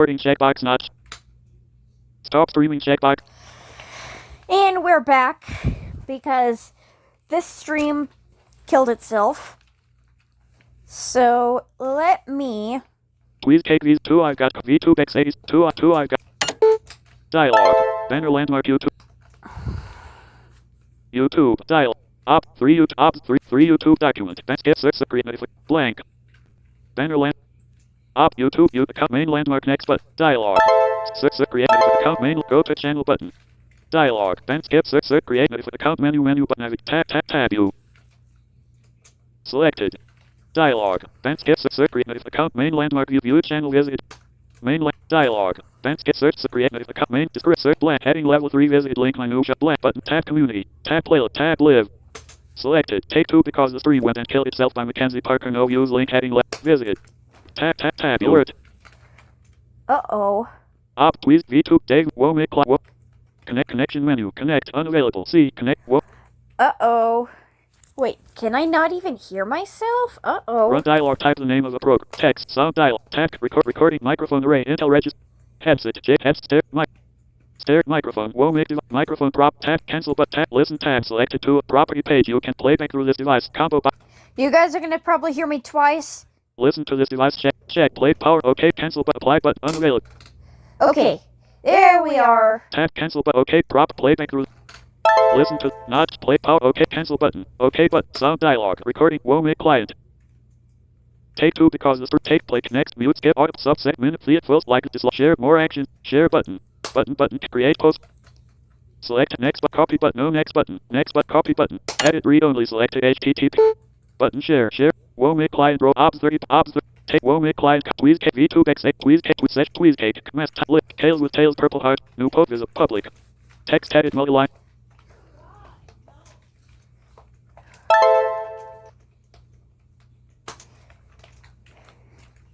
Recording checkbox not. Stop streaming checkbox. And we're back because this stream killed itself. So let me. Please take these two. I've got V2 X80s. Two. I've got dialogue. Banner landmark YouTube. YouTube dial. Op 3 YouTube. Op 3 YouTube document. Skip search creative blank. Banner land. Op YouTube account main landmark next but dialogue. Search creative account main go to channel button. Dialogue. Then skip search creative account menu button. Tab you. Selected. Dialogue. Then skip search creative account main landmark view channel visit. Main dialogue. Then skip search creative account main description search blank heading level 3 visit link minutia blank button tab community tab playlist tab live. Selected. Take 2 because the stream went and killed itself by Mackenzie Parker. No use link heading left visit. Tab alert. Uh-oh. Op tweet V2 Dave Womack clock. Connection menu connect unavailable C connect Uh-oh. Wait, can I not even hear myself? Uh-oh. Run dialogue. Type the name of the program. Text. Sound dialogue. Tag. Recording. Microphone array. Intel register. Headset. Headset. Stereo microphone. Womack microphone prop. Tab. Cancel but tab. Listen tab. Selected to a property page. You can play back through this device. Combo box. You guys are gonna probably hear me twice. Listen to this device. Check. Play power. OK. Cancel but apply but unavailable. Okay. There we are. Tab. Cancel but OK. Prop. Play back through. Listen to not play power. OK. Cancel button. OK but sound dialogue. Recording. Womack client. Take 2 because the take play next mute skip audio subset minute feed full like dislike share more action share button create post select next but copy button no next button copy button edit read only select HTTP button share Womack client row obs 30 take Womack client please k V2 x8 please k please cake command lip tails with tails purple heart new post visit public text edit multi-line.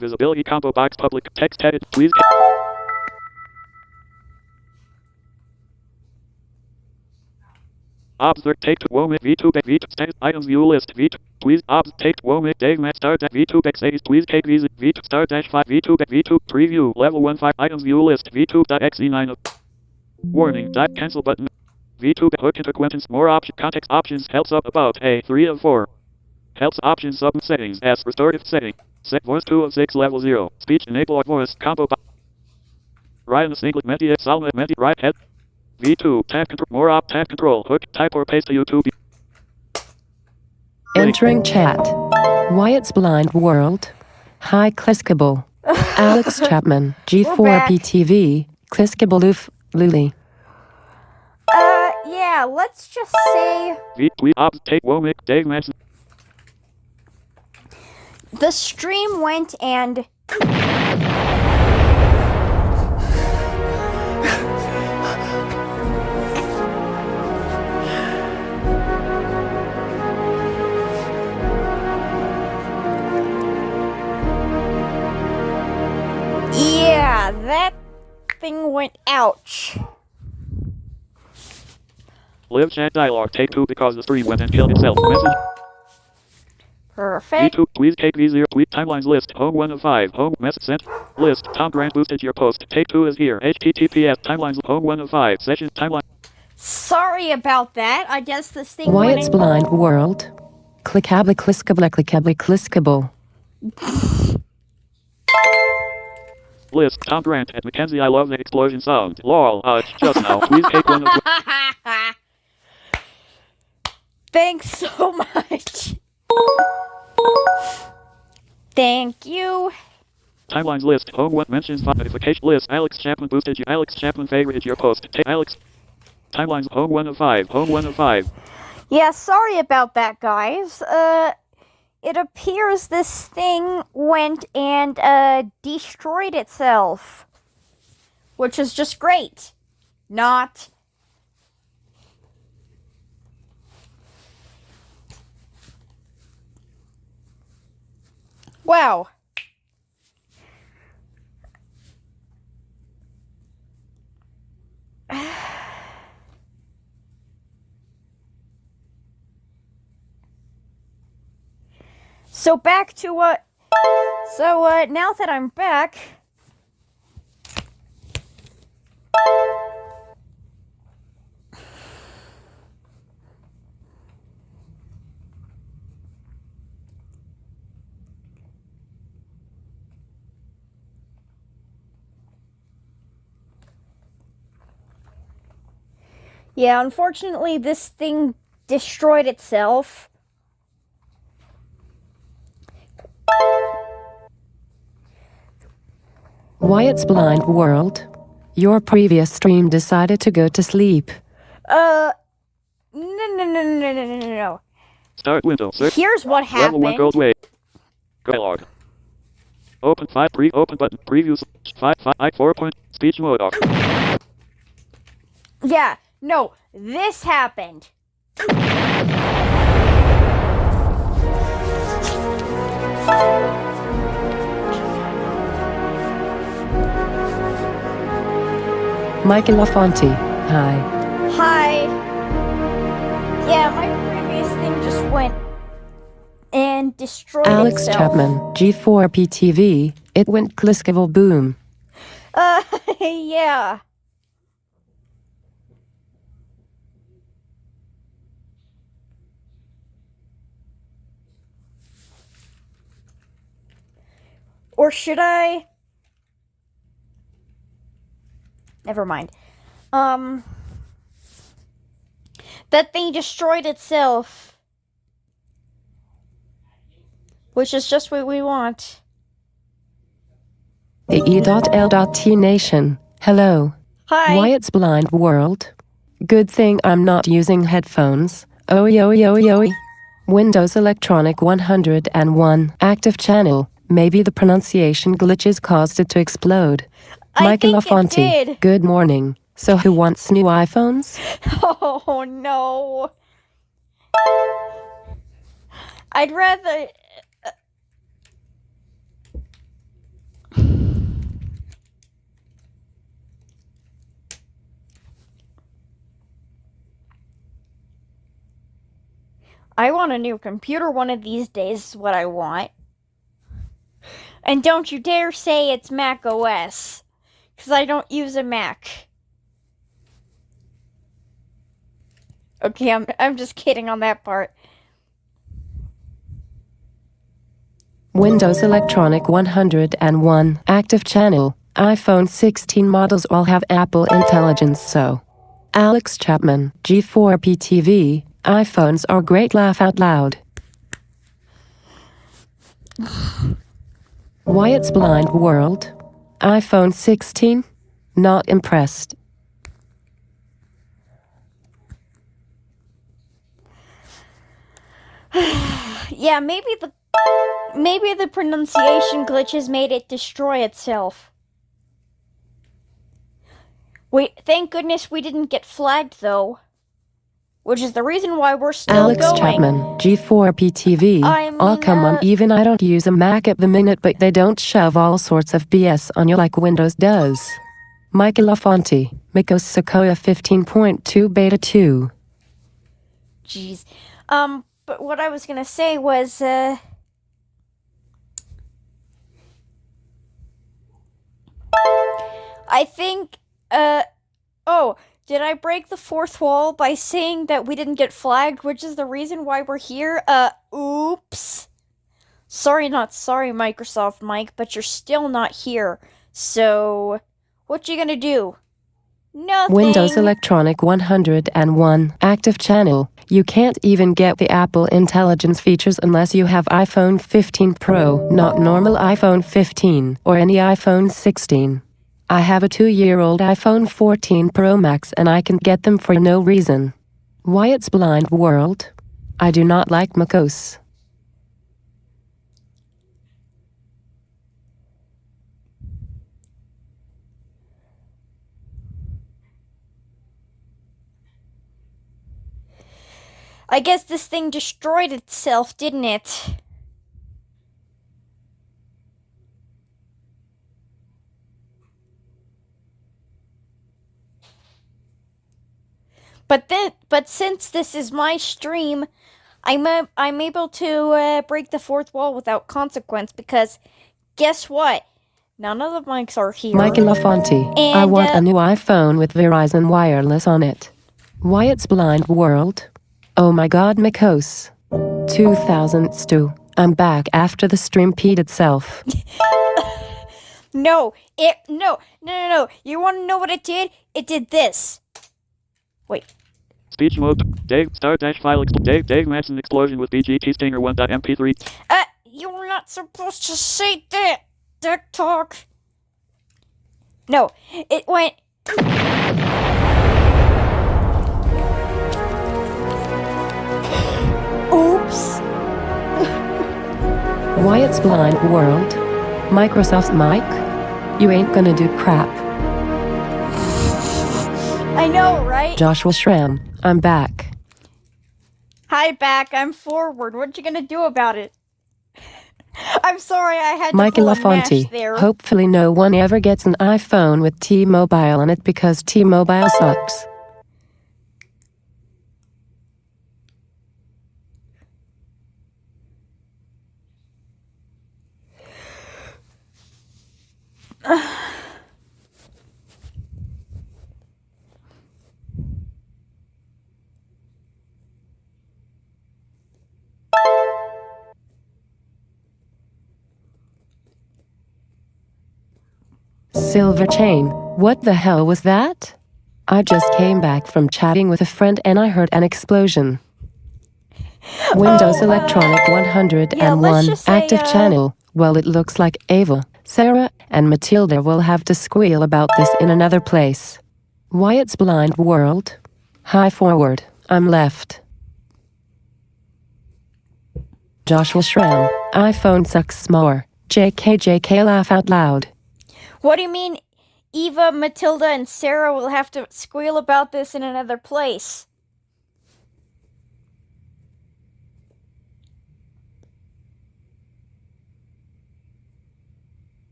Visibility combo box public text edit please. Obs take to Womack V2 status items view list V2 please obs take Womack Dave Matt star V2 x80s please cake visit V2 star dash 5 V2 V2 preview level 1 5 items view list V2.xe9 warning cancel button V2 hook into acquaintance more option context options helps up about a 3 of 4 helps options sub settings as restorative setting. Set voice 2 of 6 level 0. Speech enable or voice combo box. Ryan Singlet Media Salma Media right head. V2 tab control more op tab control hook type or paste to YouTube. Entering chat. Wyatt's Blind World. Hi Cliskable. Alex Chapman. G4PTV. Cliskable Luli. Yeah, let's just say V2 ops take Womack Dave Manson. the stream went and yeah, that thing went ouch. Live chat dialogue take 2 because the stream went and killed itself. Message. Perfect. V2 please take V0 tweet timelines list home 1 of 5 home message sent list Tom Grant boosted your post take 2 is here HTTPS timelines home 1 of 5 sessions timeline. Sorry about that. I guess this thing Wyatt's went Blind World. Clickable Cliskable. List Tom Grant at Mackenzie I love the explosion sound lol just now please take 1 of Thanks so much. Thank you. Timelines list home 1 mentions 5 notification list Alex Chapman boosted you Alex Chapman favorited your post take Alex timelines home 1 of 5 Yeah, sorry about that, guys. It appears this thing went and destroyed itself, which is just great. Not. Wow. So back to what... So, now that I'm back... Yeah, unfortunately, this thing destroyed itself. Wyatt's Blind World. Your previous stream decided to go to sleep. No. Start window. Search. Here's what Level 1 happened. gold way. Dialog. Open 5 open button. Previews 5 4 point. Speech mode off. Yeah, no, this happened. Michael LaFonte. Hi. Hi. Yeah, my previous thing just went and destroyed Alex itself. Chapman. G4PTV. It went Kliskival boom. Yeah. Or should I? Never mind. That thing destroyed itself. Which is just what we want. The E.L.T Nation. Hello. Hi. Wyatt's Blind World. Good thing I'm not using headphones. Oh yo yo yo. Windows Electronic 101. Active channel. Maybe the pronunciation glitches caused it to explode. I Michael think it LaFonte. did. Good morning. So who wants new iPhones? Oh no. I'd rather. I want a new computer one of these days, is what I want. And don't you dare say it's Mac OS, because I don't use a Mac. Okay, I'm just kidding on that part. Windows Electronic 101. Active channel. iPhone 16 models all have Apple Intelligence so. Alex Chapman. G4PTV. iPhones are great, laugh out loud. Wyatt's Blind World. iPhone 16? Not impressed. Yeah, maybe the pronunciation glitches made it destroy itself. Wait, thank goodness we didn't get flagged though. Which is the reason why we're still Alex going. Chapman, G4PTV. Oh, come on, even I don't use a Mac at the minute, but they don't shove all sorts of BS on you like Windows does. Michael LaFonte, Mikos Sequoia 15.2 Beta 2. Jeez. But what I was gonna say was, I think, oh, did I break the fourth wall by saying that we didn't get flagged, which is the reason why we're here? Oops. Sorry, not sorry, Microsoft Mike, but you're still not here. So, what you gonna do? Nothing. Windows Electronic 101. Active channel. You can't even get the Apple Intelligence features unless you have iPhone 15 Pro, not normal iPhone 15, or any iPhone 16. I have a 2-year-old iPhone 14 Pro Max and I can get them for no reason. Wyatt's Blind World. I do not like macOS. I guess this thing destroyed itself, didn't it? But since this is my stream, I'm able to break the fourth wall without consequence because guess what? None of the mics are here. Michael LaFonte. I want a new iPhone with Verizon Wireless on it. Wyatt's Blind World. Oh my god, macOS. 2000 Stu. I'm back after the stream peed itself. No. You want to know what it did? It did this. Wait. Speech mode. Dave star dash file Dave Madsen explosion with BGT Stinger 1.mp3. You were not supposed to say that, Dick Talk. No, it went. Oops. Wyatt's Blind World. Microsoft's mic. You ain't gonna do crap. I know, right? Joshua Schramm, I'm back. Hi, back. I'm forward. What you gonna do about it? I'm sorry I had to Michael pull a mash LaFonte. there. Hopefully no one ever gets an iPhone with T-Mobile on it because T-Mobile sucks. Silver chain. What the hell was that? I just came back from chatting with a friend and I heard an explosion. Windows Electronic 101 yeah, let's just say, active channel. Well, it looks like Ava, Sarah, and Matilda will have to squeal about this in another place. Wyatt's Blind World. Hi forward, I'm left. Joshua Schramm, iPhone sucks more. JK laugh out loud. What do you mean Eva, Matilda, and Sarah will have to squeal about this in another place?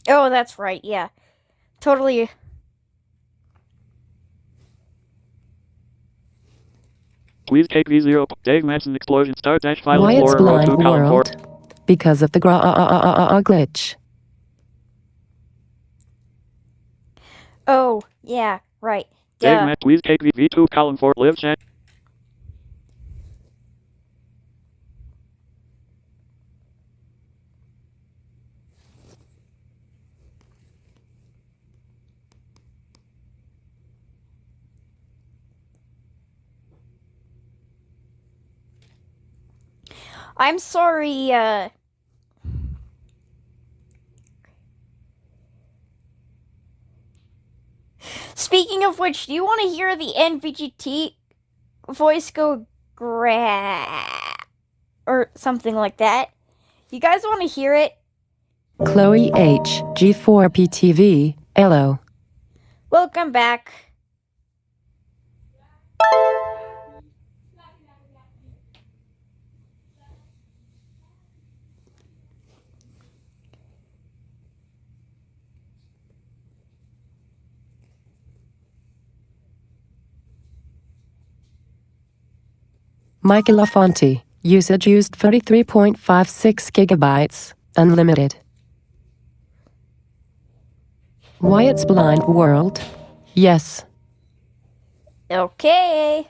Oh, that's right, yeah. Totally. Please KP0. Dave Madsen explosion star dash file Wyatt's Explorer row 2 Blind column 4. World. Because of the glitch. Oh, yeah, right. Dave Duh. Mad please KP V2 column 4 live chat. I'm sorry, Speaking of which, do you want to hear the NVGT voice go gra or something like that? You guys want to hear it? Chloe H. G4PTV. Hello. Welcome back. Michael LaFonte. Usage used 33.56 gigabytes. Unlimited. Wyatt's Blind World. Yes. Okay.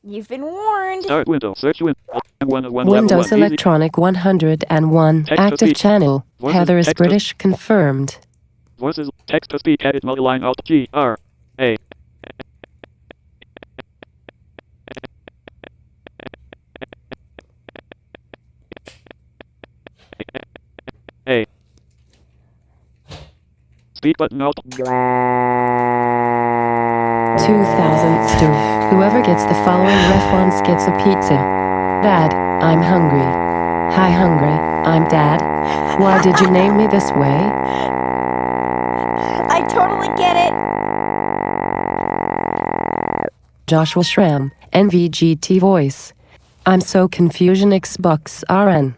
You've been warned. Start window. Search window. Windows Electronic 101. Text to Active speech. channel. Voices, Heather is text to- British confirmed. Voices. Text to speak. Edit multiline Alt G R A. A. Speak button Alt. 2000 Stu. Whoever gets the following reference gets a pizza. Dad, I'm hungry. Hi hungry, I'm Dad. Why did you name me this way? I totally get it. Joshua Schramm, NVGT voice. I'm so confusion Xbox RN.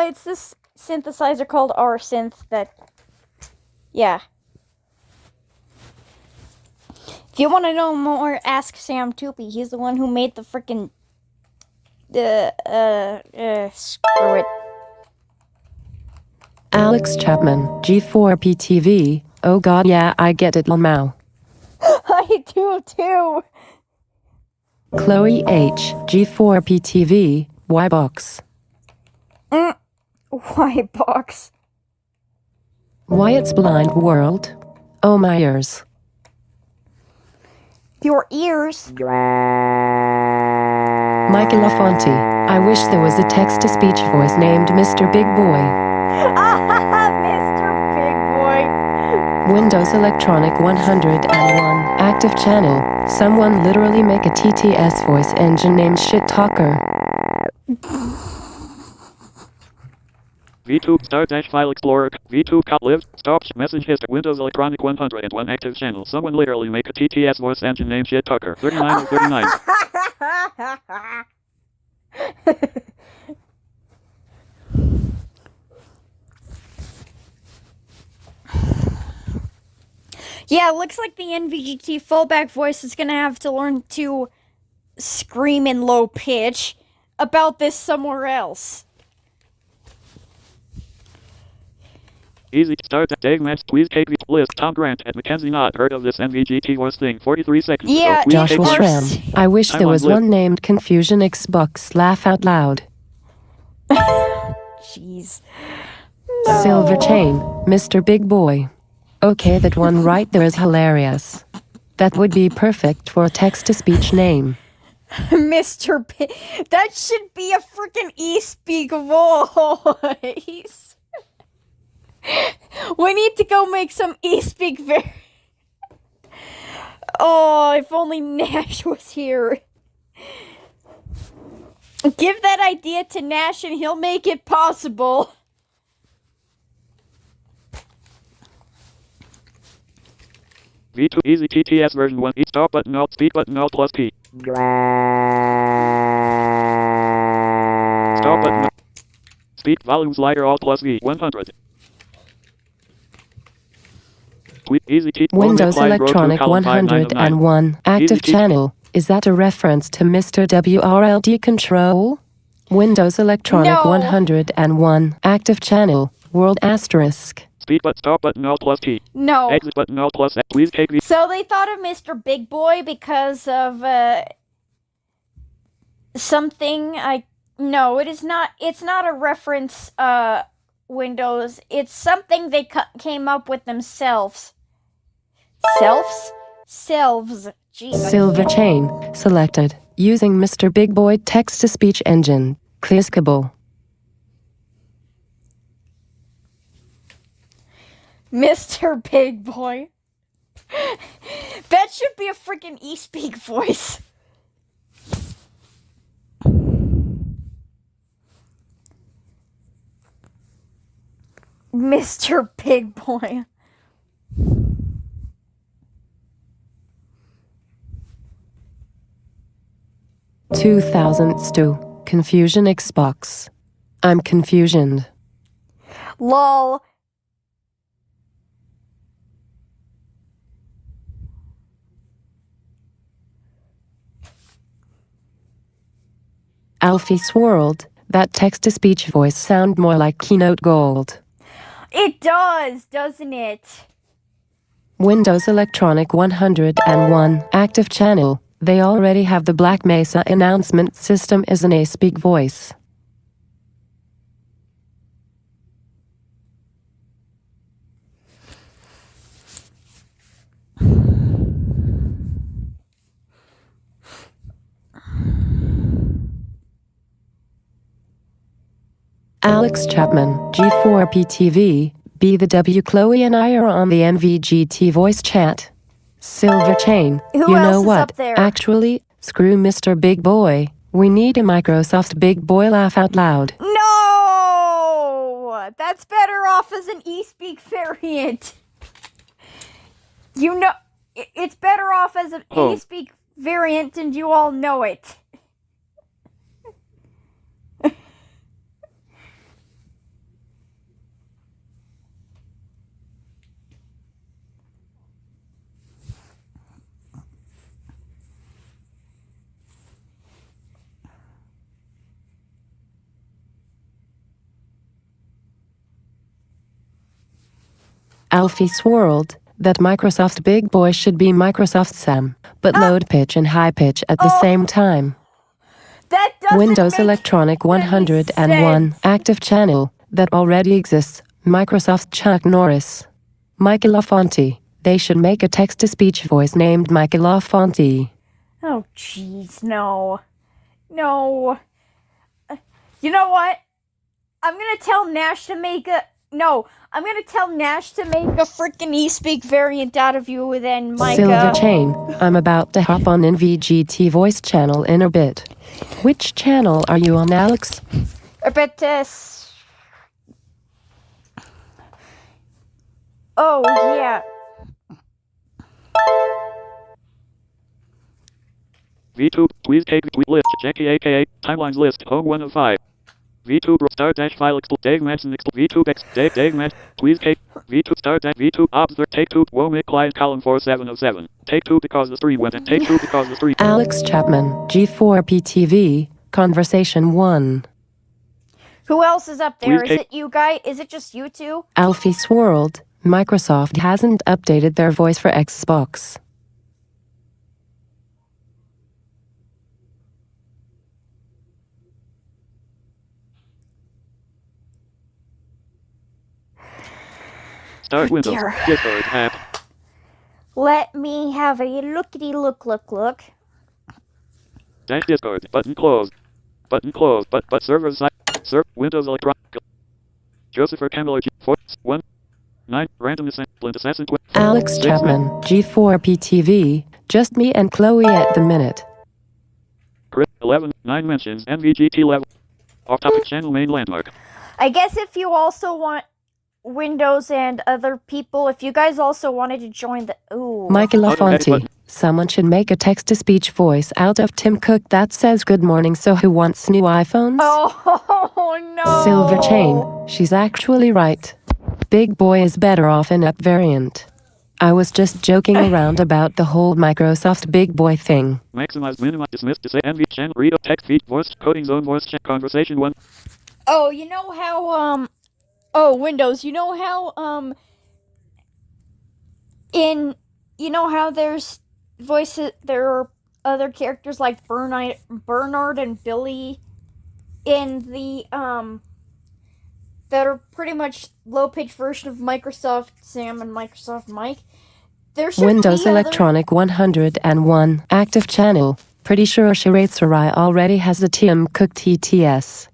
It's this synthesizer called R-Synth that... Yeah. If you want to know more, ask Sam Toopy. He's the one who made the frickin'... screw it. Alex Chapman, G4PTV. Oh god, yeah, I get it, Lamau. I do too. Chloe H, G4PTV. Y-Box. Why box? Wyatt's Blind World. Oh my ears. Your ears. Mike Lafonte. I wish there was a text-to-speech voice named Mr. Big Boy. Mr. Big Boy. Windows Electronic 101. Active channel. Someone literally make a TTS voice engine named Shit Talker. V2 *file explorer. V2 cut live. Stops message history. Windows Electronic 101 active channel. Someone literally make a TTS voice engine named Shit Tucker. 39 of 39. Yeah, it looks like the NVGT fallback voice is gonna have to learn to scream in low pitch about this somewhere else. Easy start. Dave Max. Please take the list. Tom Grant and Mackenzie not heard of this NVGT voice thing. 43 seconds. Yeah, ago. Please Joshua take Shram. Schramm. I wish there was one named Confusion Xbox. Laugh out loud. Jeez. No. Silver Chain. Mr. Big Boy. Okay, that one right there is hilarious. That would be perfect for a text-to-speech name. Mr. That should be a freaking e-speak voice. We need to go make some e-speak Oh, if only Nash was here. Give that idea to Nash and he'll make it possible. V2 easy TTS version 1. Each stop button alt speed button alt plus P. Stop button. Speed volume slider alt plus V. 100. Easy T. Windows Electronic 101. Active channel. Is that a reference to Mr. WRLD Control? Windows Electronic No. 101. Active channel. World asterisk. Speed but stop button alt plus T. No. Exit button alt plus X. Please take the So they thought of Mr. Big Boy because of something no, it is not. It's not a reference Windows. It's something they came up with themselves. Selves. Jeez. Silver chain. Selected. Using Mr. Big Boy text-to-speech engine. Clickable. Mr. Big Boy. That should be a freaking e-speak voice. Mr. Big Boy. $2,000 Confusion Xbox. I'm confusioned. Lol. Alfie swirled. That text-to-speech voice sound more like Keynote Gold. It does, doesn't it? Windows Electronic 101. Active channel. They already have the Black Mesa announcement system as an A-Speak voice. Alex Chapman, G4PTV, B the W. Chloe and I are on the NVGT voice chat. Silver chain. Who You else know is what? up there? Actually, screw Mr. Big Boy. We need a Microsoft Big Boy laugh out loud. No! That's better off as an e-speak variant. You know, it's better off as an Oh. e-speak variant and you all know it. Alfie swirled that Microsoft Big Boy should be Microsoft Sam, but low pitch and high pitch at the same time. That doesn't Windows make Electronic any 101 sense. active channel that already exists. Microsoft Chuck Norris. Michael LaFonte. They should make a text-to-speech voice named Michael LaFonte. Oh, jeez, no. No. You know what? I'm gonna tell Nash to make a... No, I'm gonna tell Nash to make a freaking eSpeak variant out of you and then Micah... Silver Chain. I'm about to hop on NVGT voice channel in a bit. Which channel are you on, Alex? I bet Oh, yeah. VTube, tweet cake, tweet list, Jackie aka, timelines list, home 1 of 5. VTube, star dash file expl, Dave Madsen expl, VTube x, Dave Mad, tweet cake, VTube star dash, VTube observer, take 2, Womic client column 4707. Take 2 because the 3 went and take 2 because the 3. Alex Chapman, G4PTV, Conversation 1. Who else is up there? Please Is take- it you guys? Is it just you two? Alfie swirled. Microsoft hasn't updated their voice for Xbox. Start Windows, dear. Discord app, Let me have a look. dash Discord, button closed, but server side, Windows Electronic, Josepher Camilla G, 4, 1, 9, randomness, Blind Assassin, Alex Chapman, G4PTV, just me and Chloe at the minute. Crit, 11, 9 mentions, NVGT level, off-topic channel main landmark. I guess if you also want Windows and other people, if you guys also wanted to join the... Ooh. Michael Okay, LaFonte, button. someone should make a text-to-speech voice out of Tim Cook that says good morning, so who wants new iPhones? Oh, no. Silver Chain, she's actually right. Big Boy is better off in up variant. I was just joking around about the whole Microsoft Big Boy thing. Maximize, minimize, dismiss, disable, NV channel, read up, text, feed, voice, coding zone, voice, check, conversation 1. Oh, you know how, Oh, Windows, you know how, You know how there's voices... There are other characters like Bernard and Billy in the, that are pretty much low-pitch version of Microsoft Sam and Microsoft Mike. There should Windows be other- Electronic 101 active channel. Pretty sure Sherade Sarai already has a Tim Cook TTS.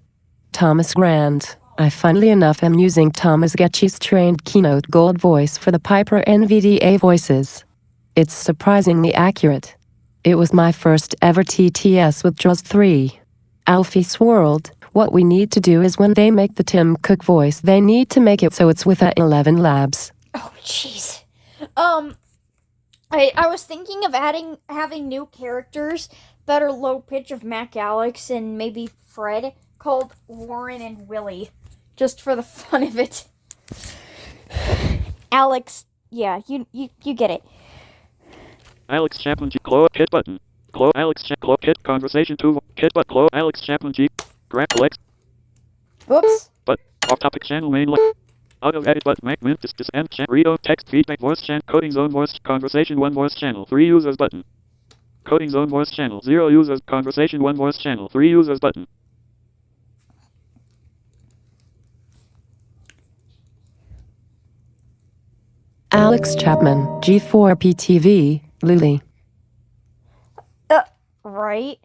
Thomas Grand. I funnily enough am using Thomas Getchy's trained Keynote Gold voice for the Piper NVDA voices. It's surprisingly accurate. It was my first ever TTS with JAWS 3. Alfie swirled. What we need to do is when they make the Tim Cook voice, they need to make it so it's with A11 Labs. Oh, jeez. I was thinking of having new characters that are low pitch of Mac Alex and maybe Fred, called Warren and Willie, just for the fun of it. Alex, yeah, you get it. Alex Chaplin G, close, hit button. Close, Alex Chaplin, close, hit, conversation 2, hit, but close, Alex Chaplin G, grab, Alex, Whoops. but, off-topic channel main out of edit button, make mint, dis, end, chat, read, text, feedback, voice channel, coding zone, voice, conversation 1, voice channel, 3 users button. Coding zone, voice channel, 0 users, conversation 1, voice channel, 3 users button. Alex Chapman, G4PTV, Lily. Right.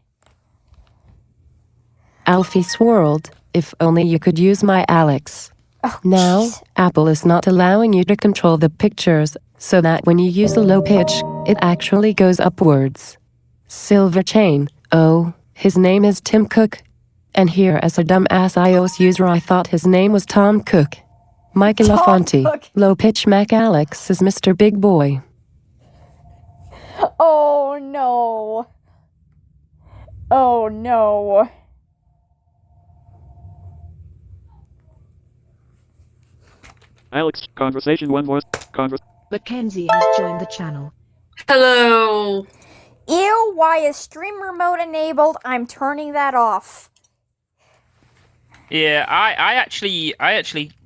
Alfie swirled. If only you could use my Alex. Oh, Now, jeez. Apple is not allowing you to control the pictures, so that when you use a low pitch, it actually goes upwards. Silver Chain, oh, his name is Tim Cook. And here as a dumbass iOS user I thought his name was Tom Cook. Michael Tom LaFonte, Cook. low pitch Mac Alex is Mr. Big Boy. Oh, no. Oh, no. Alex, conversation 1, voice, Mackenzie has joined the channel. Hello. Ew, why is streamer mode enabled? I'm turning that off. Yeah, I actually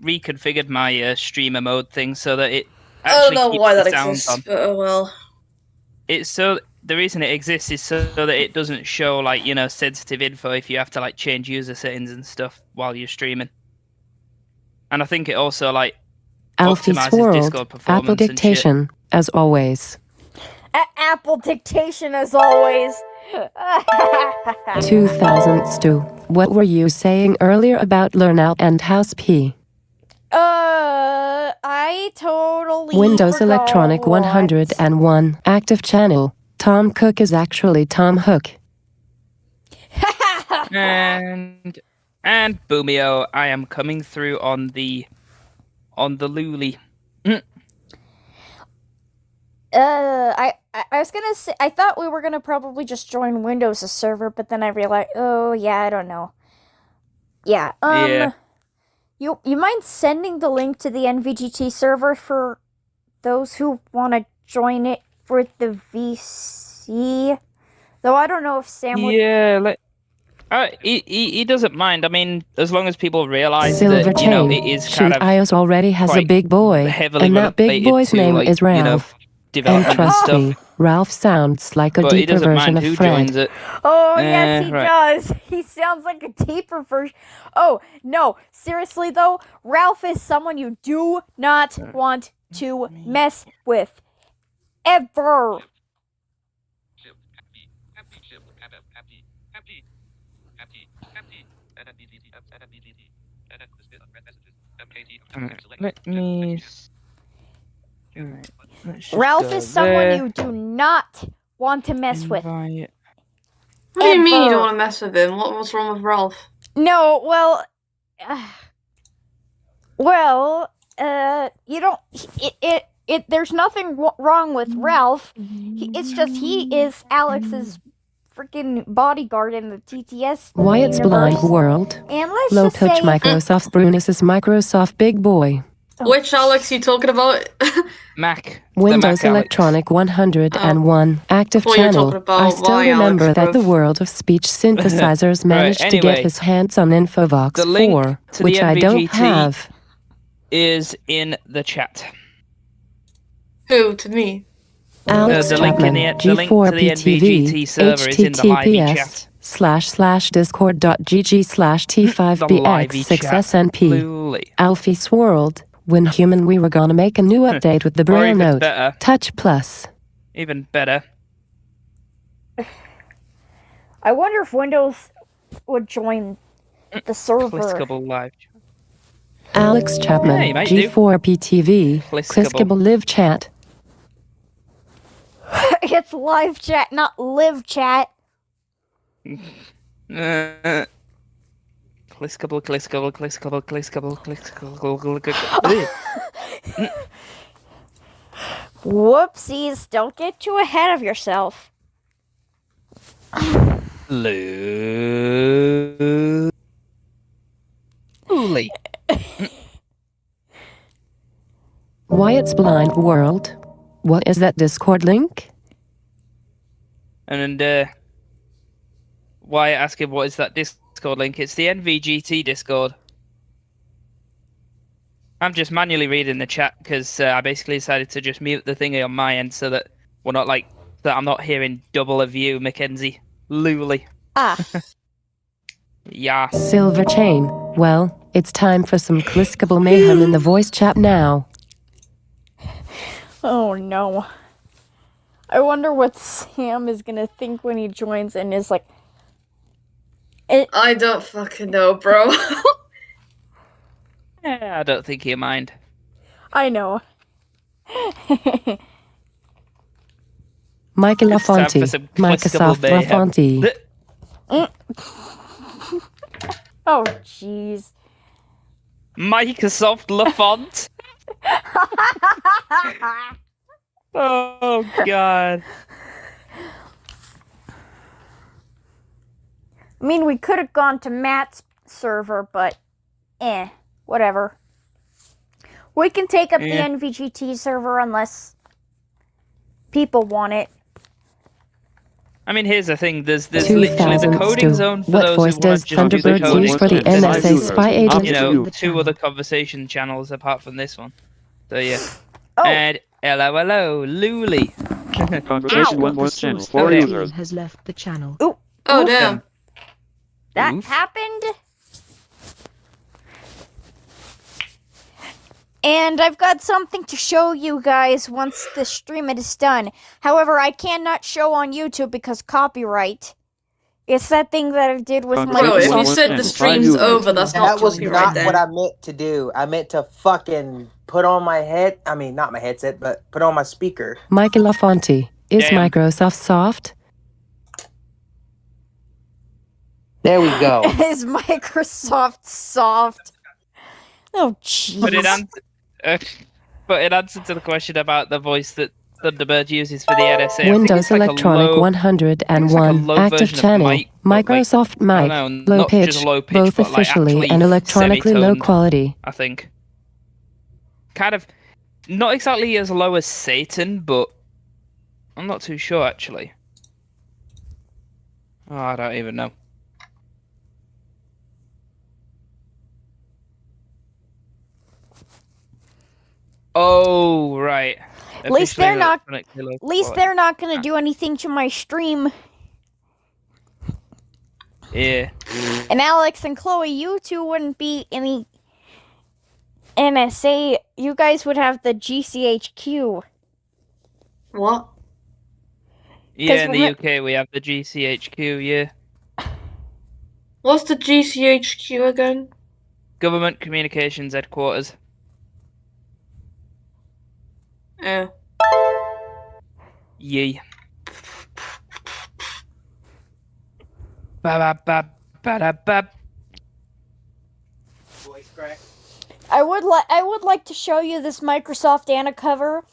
reconfigured my streamer mode thing so that I don't actually know keeps why the that sounds exists, on. but oh well. It's so the reason it exists is so that it doesn't show like sensitive info if you have to like change user settings and stuff while you're streaming. And I think it also like Alfie's optimizes World, Discord performance Apple and shit. Dictation, as always. Apple dictation as always. 2000 Stu. What were you saying earlier about Learnout and House P? I totally Windows forgot Electronic what. 101. Active channel. Tom Cook is actually Tom Hook. And Boomio, I am coming through on the Luli. I was gonna say, I thought we were gonna probably just join Windows server, but then I realized, oh yeah, I don't know. Yeah, Yeah. You mind sending the link to the NVGT server for those who want to join it for the VC? Though I don't know if Sam would. Yeah, he doesn't mind. I mean, as long as people realize Silver that chain. it is Shoot, kind of iOS already has a quite big boy, heavily and that big related boy's to, name like, is Ralph. And development and trust stuff. me, Ralph sounds like a But he deeper doesn't version mind of who Fred. joins it. Oh, yes, he right. does. He sounds like a deeper version. Oh, no. Seriously, though, Ralph is someone you do not want to mess with. Ever. Let me. Alright, let's just Ralph go is someone there. you do not want to mess with. Invite. What do you mean you Ever. don't want to mess with him? What's wrong with Ralph? No, well, you don't. There's nothing wrong with Ralph. It's just he is Alex's freaking bodyguard in the TTS Wyatt's universe. Blind World. And let's Low just pitch say, Microsoft Brunus is Microsoft Big Boy. Which Alex you talking about? Mac. Windows the Mac Alex. Electronic 101. Active thought you were channel. talking about I still my remember Alex, that the bruv. world of speech synthesizers managed to anyway. get his hands on Infovox The link 4, to the which I don't NVGT have. Is in the chat. Who? To me? Alex the link in Chapman, the link to the G4PTV, NVGT server is in the live chat. https://discord.gg/t5bx6snp. Luli. Alfie's World. When human, we were gonna make a new update with the Or Braille even Note. better. Touch Plus. Even better. I wonder if Windows would join the server. Clickable live. Alex Chapman, Hey, mate, do. G4PTV, Clickable. Clickable Live Chat. It's live chat, not live chat. Clickable. Whoopsies! Don't get too ahead of yourself. Luli. Wyatt's Blind World. What is that Discord link? And why asking what is that Discord link? It's the NVGT Discord. I'm just manually reading the chat because I basically decided to just mute the thingy on my end so that we're not like that. I'm not hearing double of you, Mackenzie. Luli. Ah, Yeah. Silver Chain. Well, it's time for some Clickable mayhem in the voice chat now. oh no. I wonder what Sam is gonna think when he joins and is like, I don't fucking know, bro. I don't think he'll mind. I know. Michael It's time Lafonte. for some Microsoft Clickable mayhem. Lafonte. Oh, jeez. Microsoft Lafont. Oh God. I mean, we could have gone to Matt's server, but whatever. We can take up the NVGT server unless people want it. I mean, here's the thing. There's literally the 2000 coding Stu. zone for What those voice who want does to just do the Thunderbird coding. use for the There's, NSA spy agent? you know, 2 other conversation channels apart from this one. So yeah. Oh, And hello, Luli. Conversation Ow. one The voice channel. source 4 Okay. users. has left the channel. Oh, damn. that Oof. happened. And I've got something to show you guys once the stream is done. However, I cannot show on YouTube because copyright. It's that thing that I did with Bro, Bro, if one you Microsoft. more said channel, the 5 stream's users. over, that's not That was copyright not then. what I meant to do. I meant to fucking put on my head. I mean, not my headset, but put on my speaker. Michael Lafonte, is Damn. Microsoft soft? There we go. Is Microsoft soft? Oh, jeez. But in answer to the question about the voice that Thunderbird uses for the NSA, I think Windows it's like Electronic a low, 101 low active version of channel. mic, but like, Microsoft I mic, don't know, low not just pitch, low pitch, both but like officially actually and electronically low semitoned, quality. I think. Kind of, not exactly as low as Satan, but I'm not too sure actually. Oh, I don't even know. Oh, right. At least they're not. Electronically low At least quality. they're not gonna do anything to my stream. Yeah. And Alex and Chloe, you two wouldn't be any NSA. You guys would have the GCHQ. What? Yeah, in the remi- UK we have the GCHQ, yeah. What's the GCHQ again? Government Communications Headquarters. Oh. Yay. Ba-ba-ba-ba-da-ba. Voice crack. I would like to show you this Microsoft Anna cover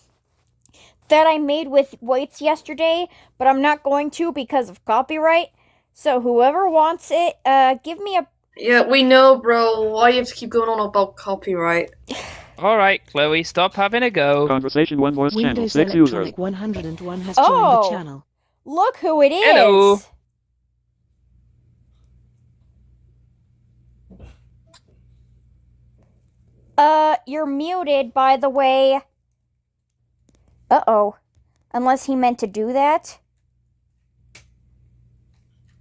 that I made with weights yesterday, but I'm not going to because of copyright. So whoever wants it, give me a. Yeah, we know, bro. Why you have to keep going on about copyright? Alright, Chloe, stop having a go. Conversation one voice channel. Windows 6 users. Electronic 101 has Oh. joined the channel. Look who it is. Hello. You're muted, by the way. Uh-oh. Unless he meant to do that.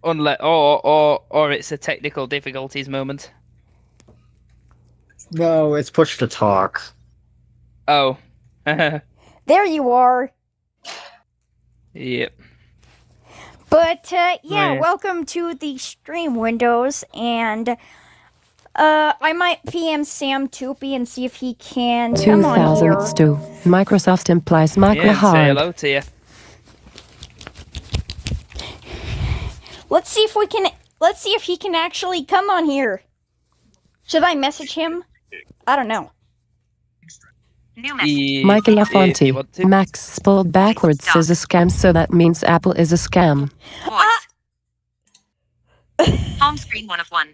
Or it's a technical difficulties moment. No, it's push to talk. Oh. There you are. Yep. But, yeah, Yeah. welcome to the stream windows, and, I might PM Sam Toopy and see if he can come on 2000 here. Stu. Microsoft implies micro Yeah, say hard. hello to you. Let's see if he can actually come on here. Should I message him? I don't know. Michael If you Lafonte, want to. Max spelled backwards is a scam, so that means Apple is a scam. Home screen 1 of 1.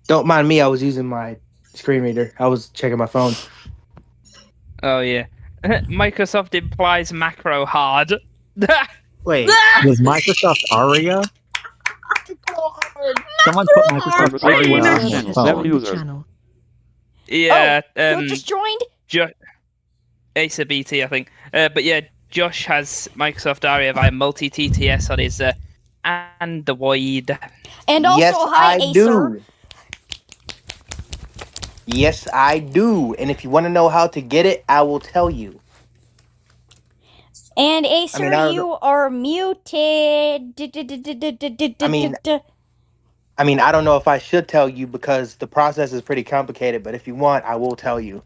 Don't mind me. I was using my screen reader. I was checking my phone. Oh yeah. Microsoft implies macro hard. Wait, was Microsoft Aria? Someone put Microsoft Conversation Aria one on voice the channel. phone. 7 The users. channel. Yeah, Who just joined? Acer BT, I think. But yeah, Josh has Microsoft Aria via multi-TTS on his Android. And also, yes, hi, I Acer. do. Yes, I do. And if you want to know how to get it, I will tell you. And Acer, I you are muted. I mean, I don't know if I should tell you because the process is pretty complicated, but if you want, I will tell you.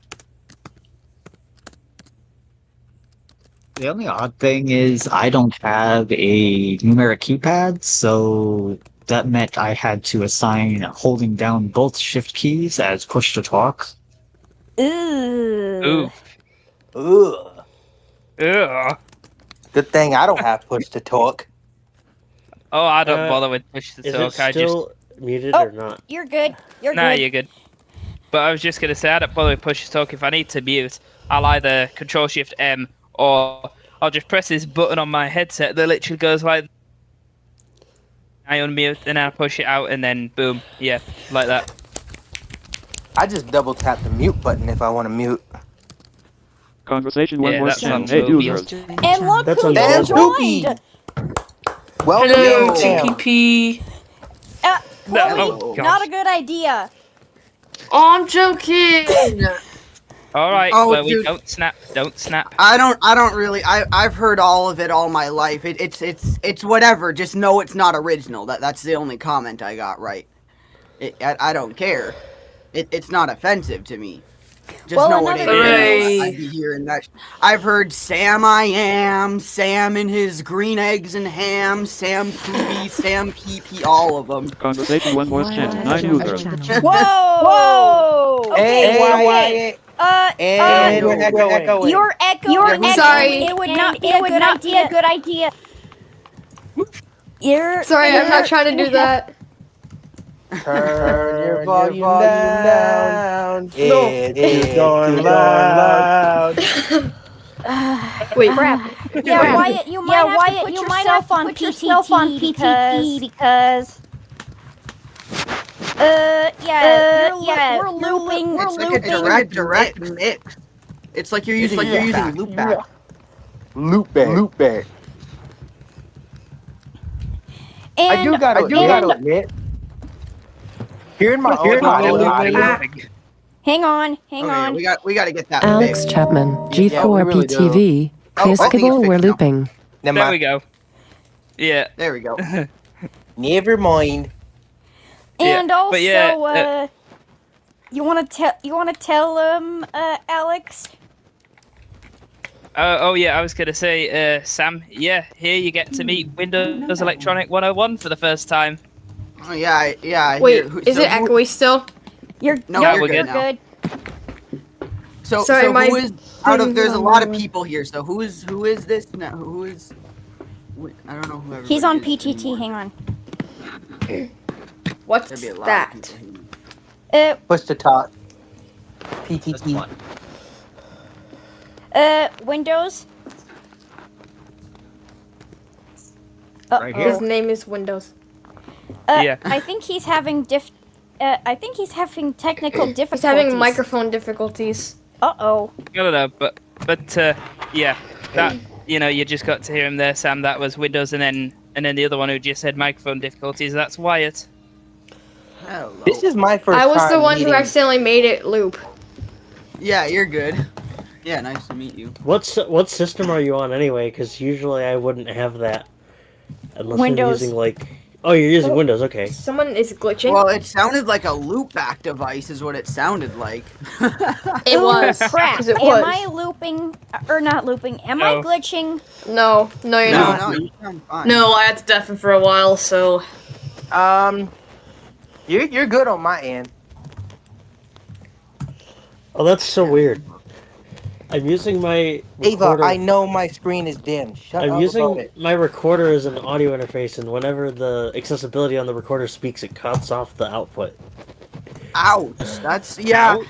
The only odd thing is I don't have a numeric keypad, so that meant I had to assign holding down both shift keys as push to talk. Ooh. Ooh. Ugh. Ugh. Good thing I don't have push to talk. Oh, I don't bother with push to Is talk. it I still muted Oh. or not? You're good. You're Nah, good. you're good. But I was just gonna say I don't bother with push to talk. If I need to mute, I'll either Control Shift M or I'll just press this button on my headset that literally goes like. I unmute and I push it out and then boom, yeah, like that. I just double tap the mute button if I want to mute. Conversation one Yeah, more that's channel. on Hey Toby. users. And look That's who on just Toby. joined! Welcome Hello, to Sam. TPP. No, Chloe, oh, gosh. not a good idea. Oh, I'm joking. All right, Oh, Chloe, dude. don't snap. Don't snap. I don't really. I've heard all of it all my life. It's whatever. Just know it's not original. That's the only comment I got right. I don't care. It's not offensive to me. Just Well, know what it another is. thing- I'd be hearing that. I've heard Sam I am, Sam and his green eggs and ham, Sam Poopy, Sam PP, all of them. Conversation one more channel. 9 users. Whoa! Okay, Hey, Wyatt. And you're echoing. You're echoing. Sorry. It would not be a good idea. You're Sorry, I'm not trying to do that. Turn your volume down. No. It is going loud. Wait, Yeah, Wyatt, you might have to put yourself on PTT because we're looping. It's like a direct mix. It's like you're using loopback. Loopback. I And do gotta admit, hearing my own audio. hang on. Okay, we gotta get that Alex fixed. Chapman, Yeah, G4 we really do. PTV, Oh, I think it's Piskable, we're fixed now. looping. Never There we mind. go. Yeah. There we go. Never mind. And Yeah, also, but yeah, you wanna tell Alex? Oh yeah, I was gonna say, Sam. Yeah, here you get to meet Windows Electronic 101 for the first time. Oh yeah, I Wait, hear- is so it who- echoey still? No, Yeah, you're we're good good now. Good. So, Sorry, so my who is out of? thing's There's a on lot of my- people here. So who is this? No, who is? I don't know who. Everybody He's on is PTT. anymore. Hang on. What's There'd be a lot of that? people here. Push to talk. PTT. Windows. Right here. His name is Windows. Yeah. I think he's having technical difficulties. He's having microphone difficulties. Uh-oh. I don't know, but yeah, that you just got to hear him there, Sam. That was Windows, and then the other one who just said microphone difficulties. That's Wyatt. Hello. This is my first I was the time one who meeting- accidentally made it loop. Yeah, you're good. Yeah, nice to meet you. What system are you on anyway? Because usually I wouldn't have that unless Windows. I'm using like. Oh, you're using Windows. Okay. Someone is glitching. Well, it sounded like a loopback device, is what it sounded like. It was. Crap. 'Cause it Am was. I looping or not looping? Am I No. glitching? No, you're not. No, you sound fine. No, I had to deafen for a while, so. You're good on my end. Oh, that's so weird. I'm using my Ava, recorder. I know my screen is dim. Shut up I'm about using it. my recorder as an audio interface, and whenever the accessibility on the recorder speaks, it cuts off the output. Ouch. That's I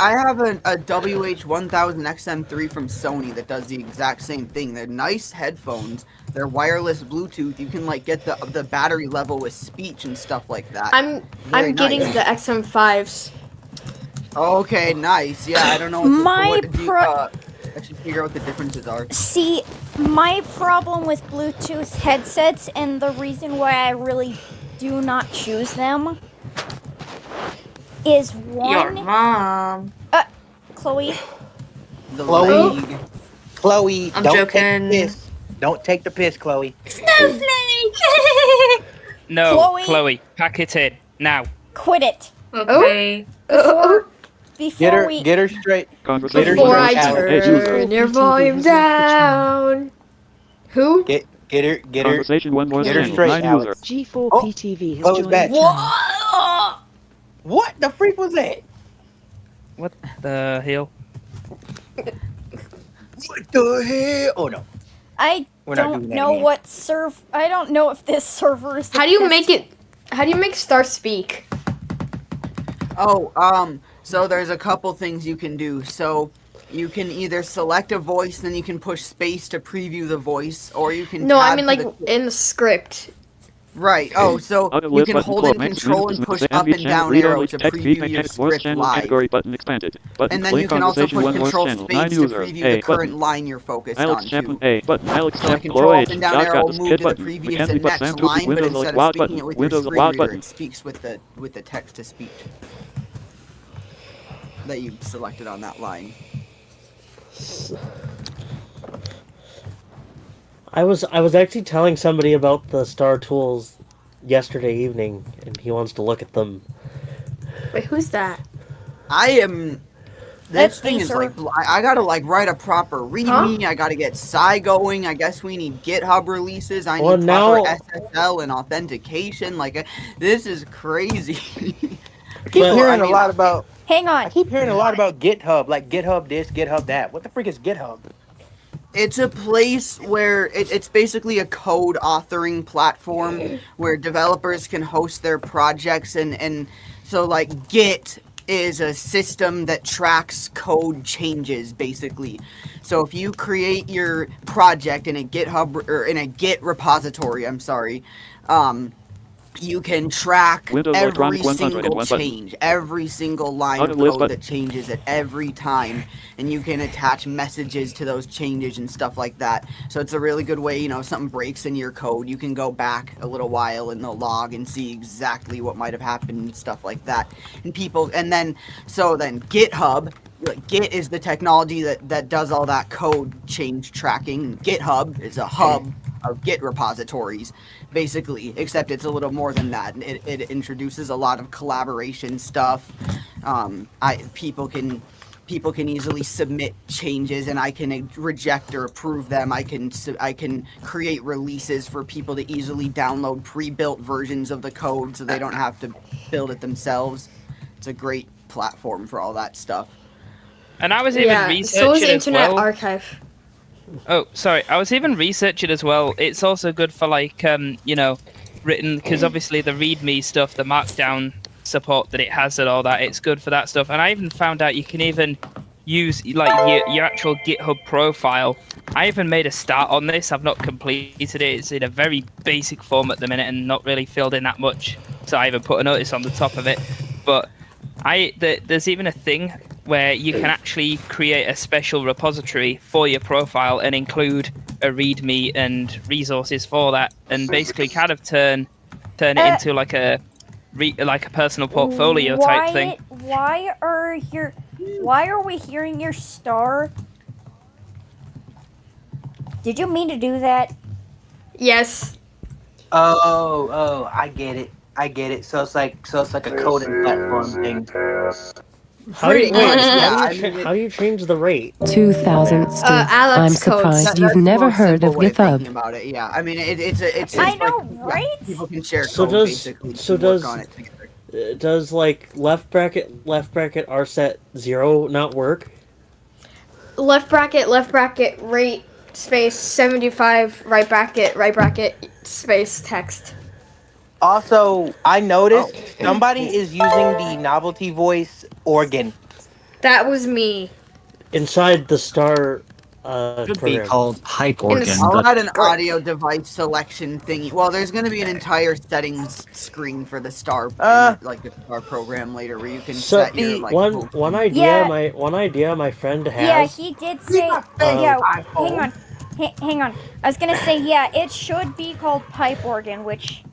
have a WH-1000XM3 from Sony that does the exact same thing. They're nice headphones. They're wireless Bluetooth. You can like get the battery level with speech and stuff like that. I'm Very getting nice. the XM5s. Okay, nice. Yeah, I don't know. I should figure out what the differences are. See, my problem with Bluetooth headsets and the reason why I really do not choose them is Your one. mom. Chloe. The Chloe. League. Chloe, I'm don't joking. take the piss. Don't take the piss, Chloe. Snowflake! No, Chloe. pack it in now. Quit it. Okay. Before we. Get her straight. Conversation Before one more I channel. Hey users. turn your volume down. Who? Get her. Conversation one more Get her channel. straight, 9 Alex. users. G4 Oh, PTV has close joined back. the channel. What the freak was that? What the hell? What the hell? Oh no. I We're not don't doing that know again. what I don't know if this server is. How do you make it? How do you make Star speak? Oh, so there's a couple things you can do. So you can either select a voice, then you can push space to preview the voice, or you can. No, I tab mean to like the- in the script. Right. Oh, so Auto you list can button hold close. and Max control minutes and push dismiss up ambient and channel. down Read arrow only to text feed preview your mechanics voice script channel live. category button expanded. Button And then play you can also conversation push one voice control channel 9 space to user preview A the current button. line you're focused Alex on Chapman too. A button. Alex So I Chapman control Glow up H. and down Josh arrow got will this move kid to the button. previous Mackenzie and but next Sam 2 line, but Windows instead like of WAD speaking button. it with your Windows screen WAD reader, button. it speaks with the text to speech that you selected on that line. I was actually telling somebody about the Star Tools yesterday evening, and he wants to look at them. Wait, who's that? I am. That's This thing is Acer. like I gotta like write a proper README. I gotta get Psy going. I guess we need GitHub releases. I need Well, proper now- SSL and authentication. Like this is crazy. I keep hearing a lot about. Hang on. I keep hearing a lot about GitHub, like GitHub this, GitHub that. What the freak is GitHub? It's a place where it's basically a code authoring platform where developers can host their projects and so like Git is a system that tracks code changes basically. So if you create your project in a GitHub or in a Git repository, you can track Windows every Electronic 100 single and one button. change, every single line Auto of list code button. that changes at every time, and you can attach messages to those changes and stuff like that. So it's a really good way, you know, if something breaks in your code, you can go back a little while in the log and see exactly what might have happened and stuff like that. And then GitHub, like Git is the technology that does all that code change tracking. GitHub is a hub of Git repositories, basically, except it's a little more than that. It introduces a lot of collaboration stuff. People can easily submit changes, and I can reject or approve them. I can create releases for people to easily download pre-built versions of the code, so they don't have to build it themselves. It's a great platform for all that stuff. And I was even researching so is as Internet well. Archive. Oh, sorry. I was even researching as well. It's also good for like, written, because obviously the README stuff, the Markdown support that it has and all that, it's good for that stuff. And I even found out you can even use like your actual GitHub profile. I even made a start on this. I've not completed it. It's in a very basic form at the minute and not really filled in that much. So I even put a notice on the top of it. But there's even a thing where you can actually create a special repository for your profile and include a README and resources for that, and basically kind of turn it into like a personal portfolio type thing. Why are we hearing your star? Did you mean to do that? Yes. Oh, I get it. So it's like a coding platform thing. How do Pretty you change the rate? 2000 Steve. Alex I'm codes. surprised you've That's never more heard of simple way GitHub. thinking about it. Yeah, I mean it's I know, like, right? people can share So code does- basically. so and does- work on it together. Does like left bracket rset 0 not work? Left bracket, rate, space, 75, right bracket, space, text. Also, I noticed somebody is using the novelty voice organ. That was me. Inside the star Should be program. called Hype Organ. s- I'll but add an audio device selection thingy. Well, there's going to be an entire settings screen for the star, like the star program later, where you can So set your like. one idea my friend has. Yeah, he did say. Yeah, hang on. I was gonna say, yeah, it should be called pipe organ, which.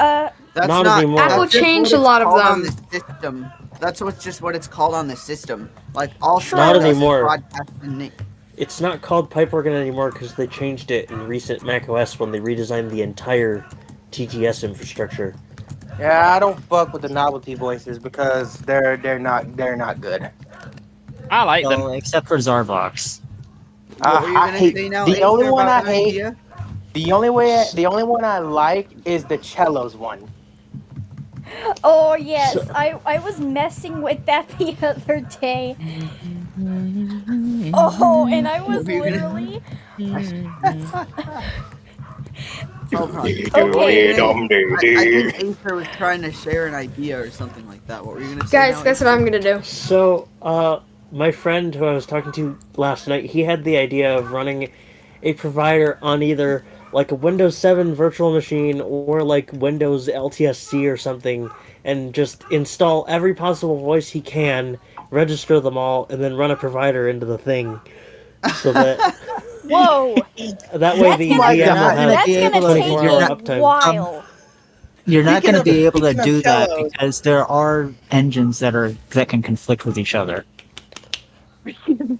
That's Not anymore. that's Apple just what changed it's a lot of called on them. the system. That's just what it's called on the system. Like all Not Star does is anymore. broadcast the name. It's not called pipe organ anymore because they changed it in recent macOS when they redesigned the entire TTS infrastructure. Yeah, I don't fuck with the novelty voices because they're not good. I like them. well, except for Zarvox. What were you I gonna hate say now? the only Aether, one I about an hate. idea? The only one I like is the cellos one. Oh yes, I was messing with that the other day. Oh, and I was literally. Hold on. Okay. I think Aether was trying to share an idea or something like that. What were you gonna say? Guys, now, guess what I'm gonna do. So, my friend who I was talking to last night, he had the idea of running a provider on either like a Windows 7 virtual machine or like Windows LTSC or something, and just install every possible voice he can, register them all, and then run a provider into the thing, so that Whoa! that way the my VM God. will That's have gonna take 24 you hour a uptime. while. You're not Speaking going to of- be able to speaking of do that cellos. because there are engines that can conflict with each other. Speaking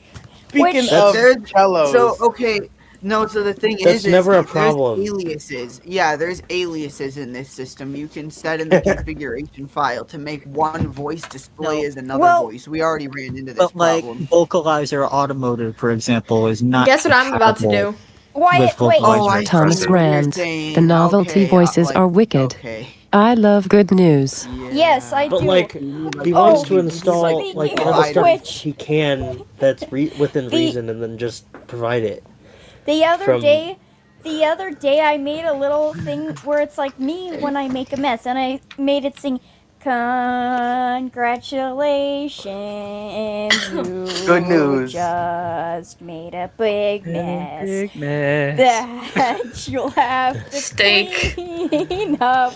Which- of There's- cellos, So okay, no. So the thing That's is never a there's problem. aliases. Yeah, there's aliases in this system. You can set in the configuration file to make one voice display as another Well- voice. We already ran into this But like problem. Vocalizer Automotive, for example, is not. Guess what I'm about to do? Wyatt, wait. Vocalizer. I Thomas see what you're Rand, saying. the novelty Okay, voices like, are wicked. Okay. I love good news. Yes, I But do. like, he wants to install speaking like of all the stuff which- he can that's within The- reason, and then just provide it. The other From- day, I made a little thing where it's like me when I make a mess, and I made it sing, "Congratulations, you Good news. just made a big mess Big mess. that you'll have to Steak. clean up."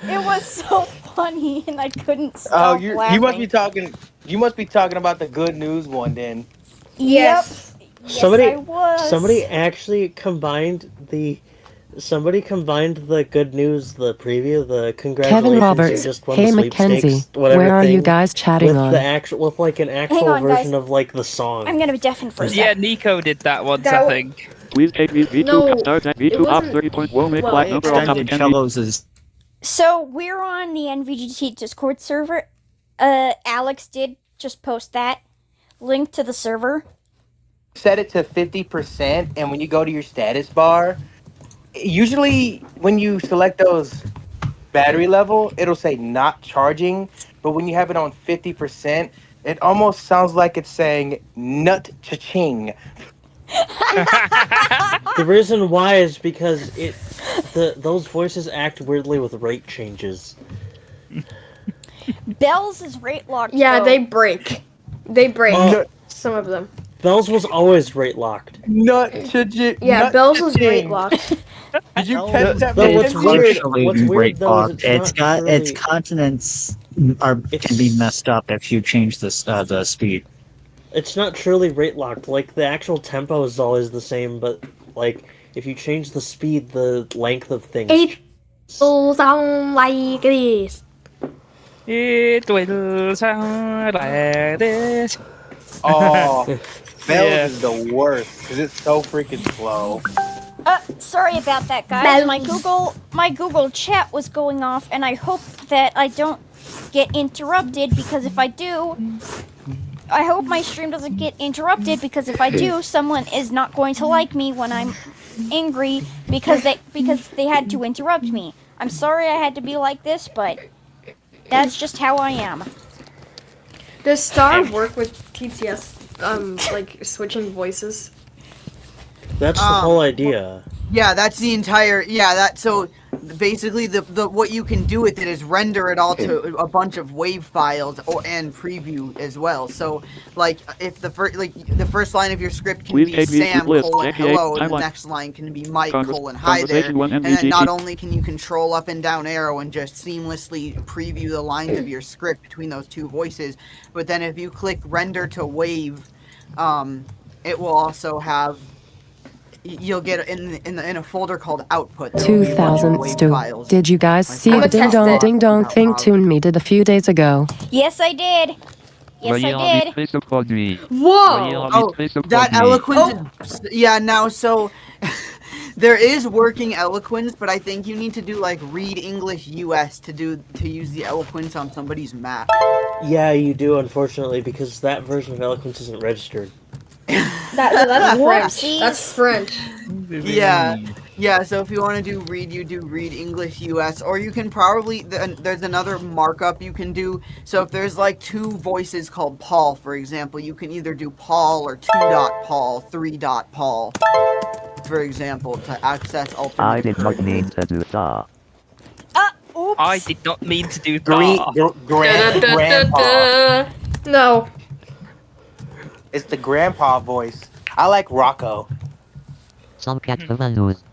It was so funny, and I couldn't oh, stop you laughing. must be talking. You must be talking about the good news one then. Yes. Yep. Yes, Somebody- I was. Somebody actually combined the. Somebody combined the good news, the preview, the congratulations. Kevin you Roberts, just won hey the Mackenzie, sweepstakes, whatever where are you thing, guys chatting with on? the actual, with like an actual on, guys. version of like the song. I'm gonna be deafened for a Yeah, second. Nico did that once, That I wa- think. Please take these V2 No, starts at V2 it off wasn't- 30 will make well, black it number on top of Extended 10. cellos is So we're on the NVGT Discord server. Alex did just post that link to the server. Set it to 50%, and when you go to your status bar, usually when you select those battery level, it'll say not charging. But when you have it on 50%, it almost sounds like it's saying nut cha-ching. The reason why is because those voices act weirdly with rate changes. Bells is rate locked. Yeah, though. they break. They break. Oh. Some of them. Bells was always rate locked. Nut cha-ching. Yeah, nut Bells was cha-ching. rate locked. Did you Bells- catch that? But what's Mackenzie? weird- partially what's weird, rate though, is locked. it's not its truly- consonants can be messed up if you change the speed. It's not truly rate locked. Like the actual tempo is always the same, but like if you change the speed, the length of things. It will sound like this. It will sound like this. Oh, Bells Yeah. is the worst because it's so freaking slow. Sorry about that, guys. Bells. My Google chat was going off, and I hope that I don't get interrupted, because if I do, I hope my stream doesn't get interrupted, because if I do, someone is not going to like me when I'm angry because they had to interrupt me. I'm sorry I had to be like this, but that's just how I am. Does Star work with TTS? Like switching voices? That's the whole idea. Yeah, that's the entire. Yeah, that. So basically, the what you can do with it is render it all to a bunch of wave files and preview as well. So, like, if the first line of your script can Please be take these Sam lists, colon GTA hello, and the timeline. next line can be Mike Convers- colon hi there, conversation one and then MVGT. not only can you control up and down arrow and just seamlessly preview the lines of your script between those two voices, but then if you click render to wave, it will also have. You'll get in a folder called output. there will be a bunch of 2000 wave Stu. files. Did you guys see I'ma the test it. ding dong thing Toon me did a few days ago? Yes, I did. Yes, I did. Whoa! Oh, that eloquence. Yeah, now so there is working eloquence, but I think you need to do like read English US to use the eloquence on somebody's map. Yeah, you do, unfortunately, because that version of Eloquence isn't registered. That's French. Whoopsies. That's French. Yeah. So if you want to do read, you do read English US, or you can probably there's another markup you can do. So if there's like two voices called Paul, for example, you can either do Paul or 2.Paul, 3.Paul, for example, to access alternate. I did not mean to do that. Oops. I did not mean to do Grandpa. No. It's the grandpa voice. I like Rocco. Some cat news.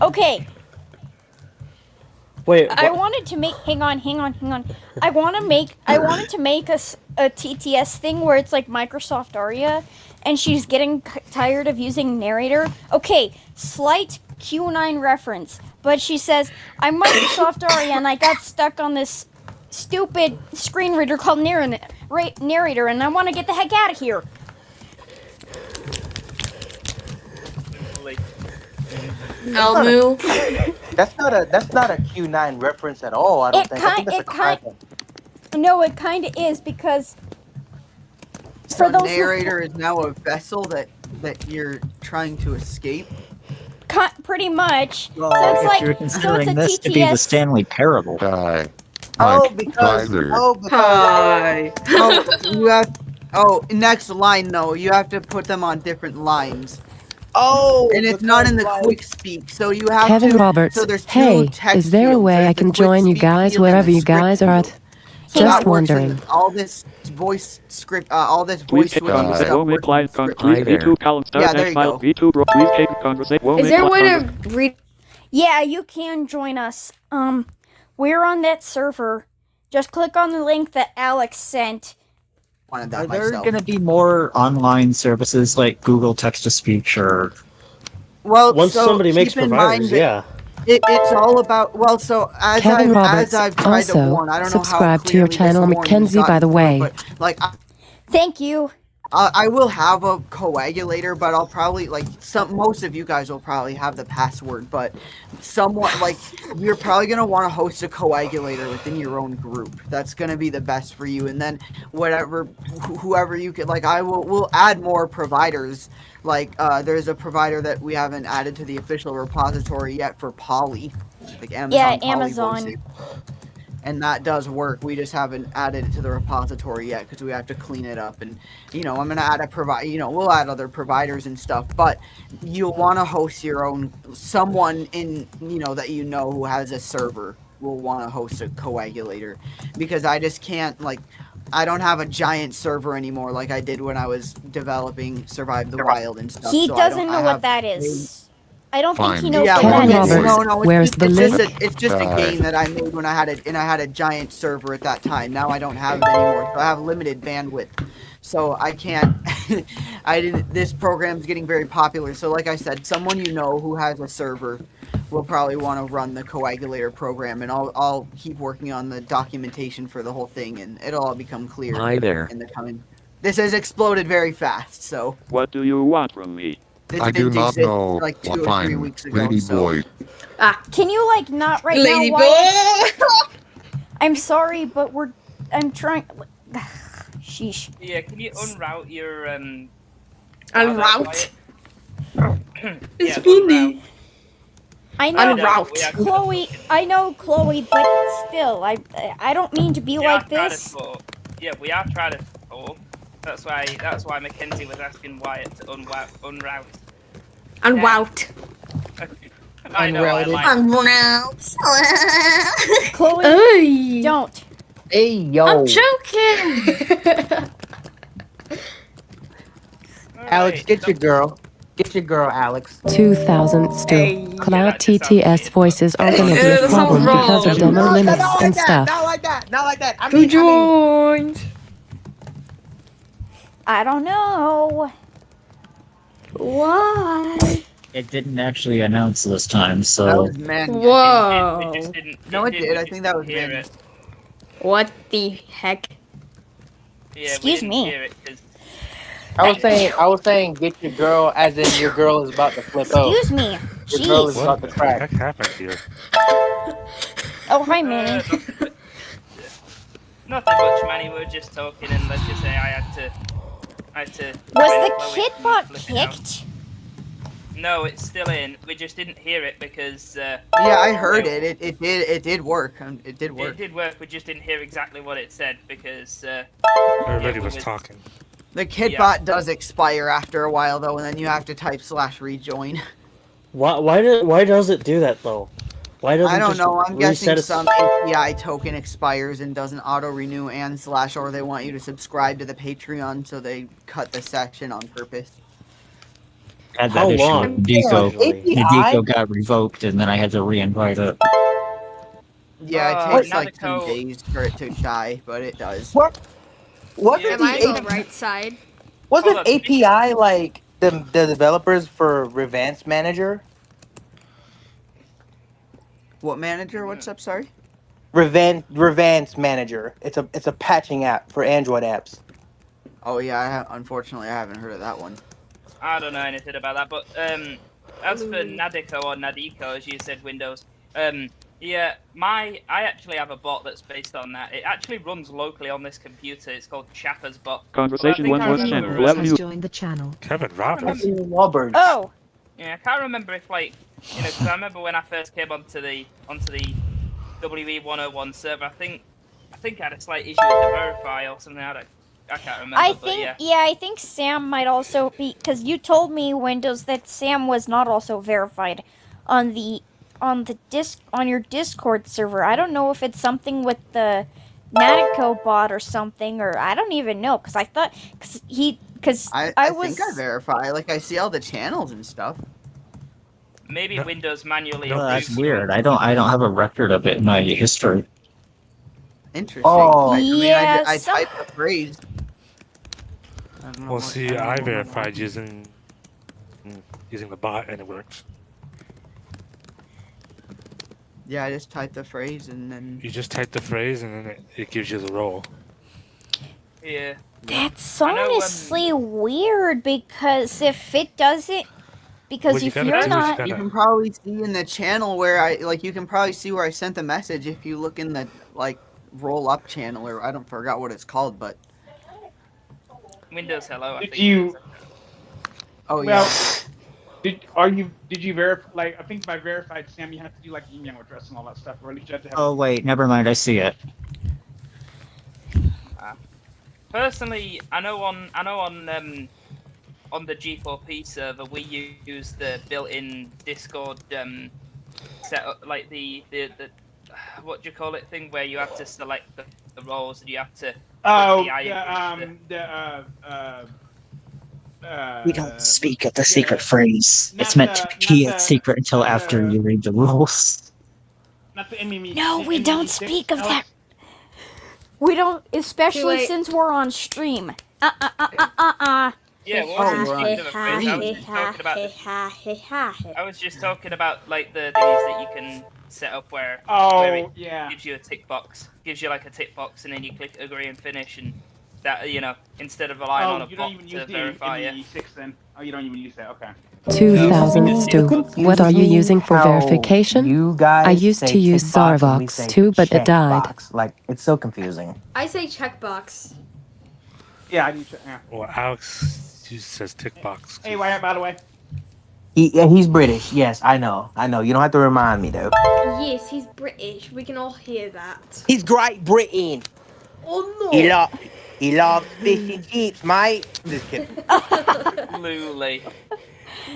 Okay, Wait, I wanted to make. Hang on. I wanted to make a TTS thing where it's like Microsoft Aria, and she's getting tired of using narrator. Okay, slight Q9 reference, but she says, "I'm Microsoft Aria, and I got stuck on this stupid screen reader called narrator, and I want to get the heck out of here." Elmu. That's not a Q9 reference at all. I don't think. I think that's a Crackle. No, it kind of is because So for those who- narrator is now a vessel that you're trying to escape. pretty much. Well, so it's If like you're so considering it's a this to be the TTS. Stanley Parable. Oh, because Hi. you have. Oh, next line though, you have to put them on different lines. Oh, And it's not in the quick speak, so you have Kevin to. Roberts, So there's two hey, text is there a fields. way There's I the can quick join you speak guys field and wherever the you script guys are at? field. So Just that works in wondering. all this voice script, all this Please voice take switching conversation. stuff. Won't make works in client script. please V2 column start Yeah, there next you file go. V2 bro. Please take conversation. Won't Is make there a way conversation. to read? Yeah, you can join us. We're on that server. Just click on the link that Alex sent. Wanted Are that there myself. going to be more online services like Google Text to Speech or? Well, once so somebody makes keep in mind providers, that yeah. It's all about. Well, so as Kevin Roberts, I've tried to also, warn, I don't know how subscribe to your clearly this channel, warning's Mackenzie, by gotten the through, way. but like. Thank you. I will have a coagulator, but I'll probably most of you guys will probably have the password, but someone you're probably gonna want to host a coagulator within your own group. That's gonna be the best for you, and then whoever you could we'll add more providers. There's a provider that we haven't added to the official repository yet for Poly, like Amazon. Yeah, Poly Amazon. voice. And that does work. We just haven't added it to the repository yet because we have to clean it up. And I'm gonna add we'll add other providers and stuff. But you'll want to host your own. Someone in that who has a server will want to host a coagulator, because I just can't I don't have a giant server anymore like I did when I was developing Survive the Wild and stuff. He so doesn't know what that is. I don't think he knows Yeah, what Kevin that is. Roberts, no, where's the link? It's just a game that I made when I had a giant server at that time. Now I don't have it anymore, so I have limited bandwidth. So I can't. This program's getting very popular. So like I said, someone who has a server will probably want to run the coagulator program, and I'll keep working on the documentation for the whole thing, and it'll all become clear. Hi there. In the coming. This has exploded very fast, so. What do you want from me? This I do didn't not exist, know. like 2 or 3 Fine, weeks ago. lady so. boy. Can you not right Lady now? boy. I'm sorry, but I'm trying. Sheesh. Yeah, can you unroute your Unroute. It's Yeah, Vinny. I know, Unroute. Chloe. I know, Chloe, but still, I don't mean to be like this. Yeah, we are trying to talk. That's why Mackenzie was asking Wyatt to unroute. Unroute. I know. I like. Unroute. Chloe, Hey. don't. Hey yo, I'm joking. Alex, get your girl. Get your girl, Alex. 2000 Stu. Cloud TTS voices are gonna be Yeah, a that problem sounds because of wrong. demo limits and stuff. Not like that. Not like that. Who joined? I don't know. Why? It didn't actually announce this time, That so was man. Whoa. We just didn't. No, it did. I we think that just was didn't hear Ben. it. What the heck? Yeah, Excuse we didn't me. Hear it 'cause I was saying, get your girl, as in your girl is about to flip out. Excuse me. Your girl is Jeez. about to crack. happened here? Oh, hi, Minnie. nothing much, Manny. We were just talking, and let's just say I had to. Was bring the Chloe kid from bot flipping out. kicked? No, it's still in. We just didn't hear it because. Yeah, I heard it. It did work. It did work. It did work. We just didn't hear exactly what it said because. Everybody we was talking. The kid Yeah. bot does expire after a while though, and then you have to type /rejoin. Why does it do that though? Why doesn't I don't just know. I'm reset guessing its- some API token expires and doesn't auto renew and / or they want you to subscribe to the Patreon, so they cut the section on purpose. had How that issue long? with Deco. Usually? Deco got revoked, and then I had to re-invite it. Yeah, it takes like 2 Nadeco- days for it to die, but it does. What? Wasn't Am I the on the right side? wasn't Hold on. API like the developers for Revance Manager? What manager? What's up? Sorry. Revance Manager. It's a patching app for Android apps. Oh yeah, unfortunately I haven't heard of that one. I don't know anything about that, but as for Nadeco or Nadiko, as you said, Windows, yeah, I actually have a bot that's based on that. It actually runs locally on this computer. It's called Chapper's bot. Conversation Well, I think I 1 remember- Whoever has you joined the channel. Kevin Roberts. Wahlberg. Oh, Yeah, I can't remember if because I remember when I first came onto the WE 101 server. I think I had a slight issue with the verify or something. I can't remember. I but think yeah. I think Sam might also be, because you told me, Windows, that Sam was not also verified on your Discord server. I don't know if it's something with the Natico bot or something, or I don't even know, because I thought I think I verify. Like I see all the channels and stuff. Maybe Windows manually. No, that's approves weird. I don't have a record of it in my history. Interesting. Oh. I mean, Yeah, I typed the phrase. I don't know Well, what- see, don't know I what- verified using the bot, and it works. Yeah, I just typed the phrase and then. You just type the phrase, and then it gives you the role. Yeah. That's I know, honestly weird, because if it doesn't, because What you if gotta you're do is not, gotta- You can probably see in the channel where you can probably see where I sent the message if you look in the roll up channel, or I don't forgot what it's called, but Windows Hello. I Did think you? it is. oh yeah. Well, did you verify? Like, I think by verified Sam, you have to do like email address and all that stuff, or at least you have to have. Oh wait, never mind. I see it. Personally, I know on the G4P server we use the built-in Discord setup, like the what do you call it thing where you have to select the roles and you have to. Oh, put the We don't speak of the secret yeah. phrase. Not It's meant to the- be not kept the- secret until after you read the rules. Not the enemy. no, we don't NME6, speak of Alex? that. We don't, especially late. since we're on stream. Yeah, Oh, well, right. I was just talking about like the things that you can set up where Oh, it yeah. gives you a tick box, gives you like a tick box, and then you click agree and finish, and that instead of relying on a You don't bot even to use the verify it. NME6 then. Oh, you don't even use that. Okay. 2000 Stu. What are you using for verification? You guys I used say to use tick box and we Sarvox say too, but it check died. box. Like, it's so confusing. I say checkbox. Yeah, I do. Yeah. Well, Alex says tick box. Hey, Wyatt, by the way. He's British. Yes, I know. You don't have to remind me though. Yes, he's British. We can all hear that. He's Great Britain. Oh no! He loves fish and chips, mate. Just kidding. Luli.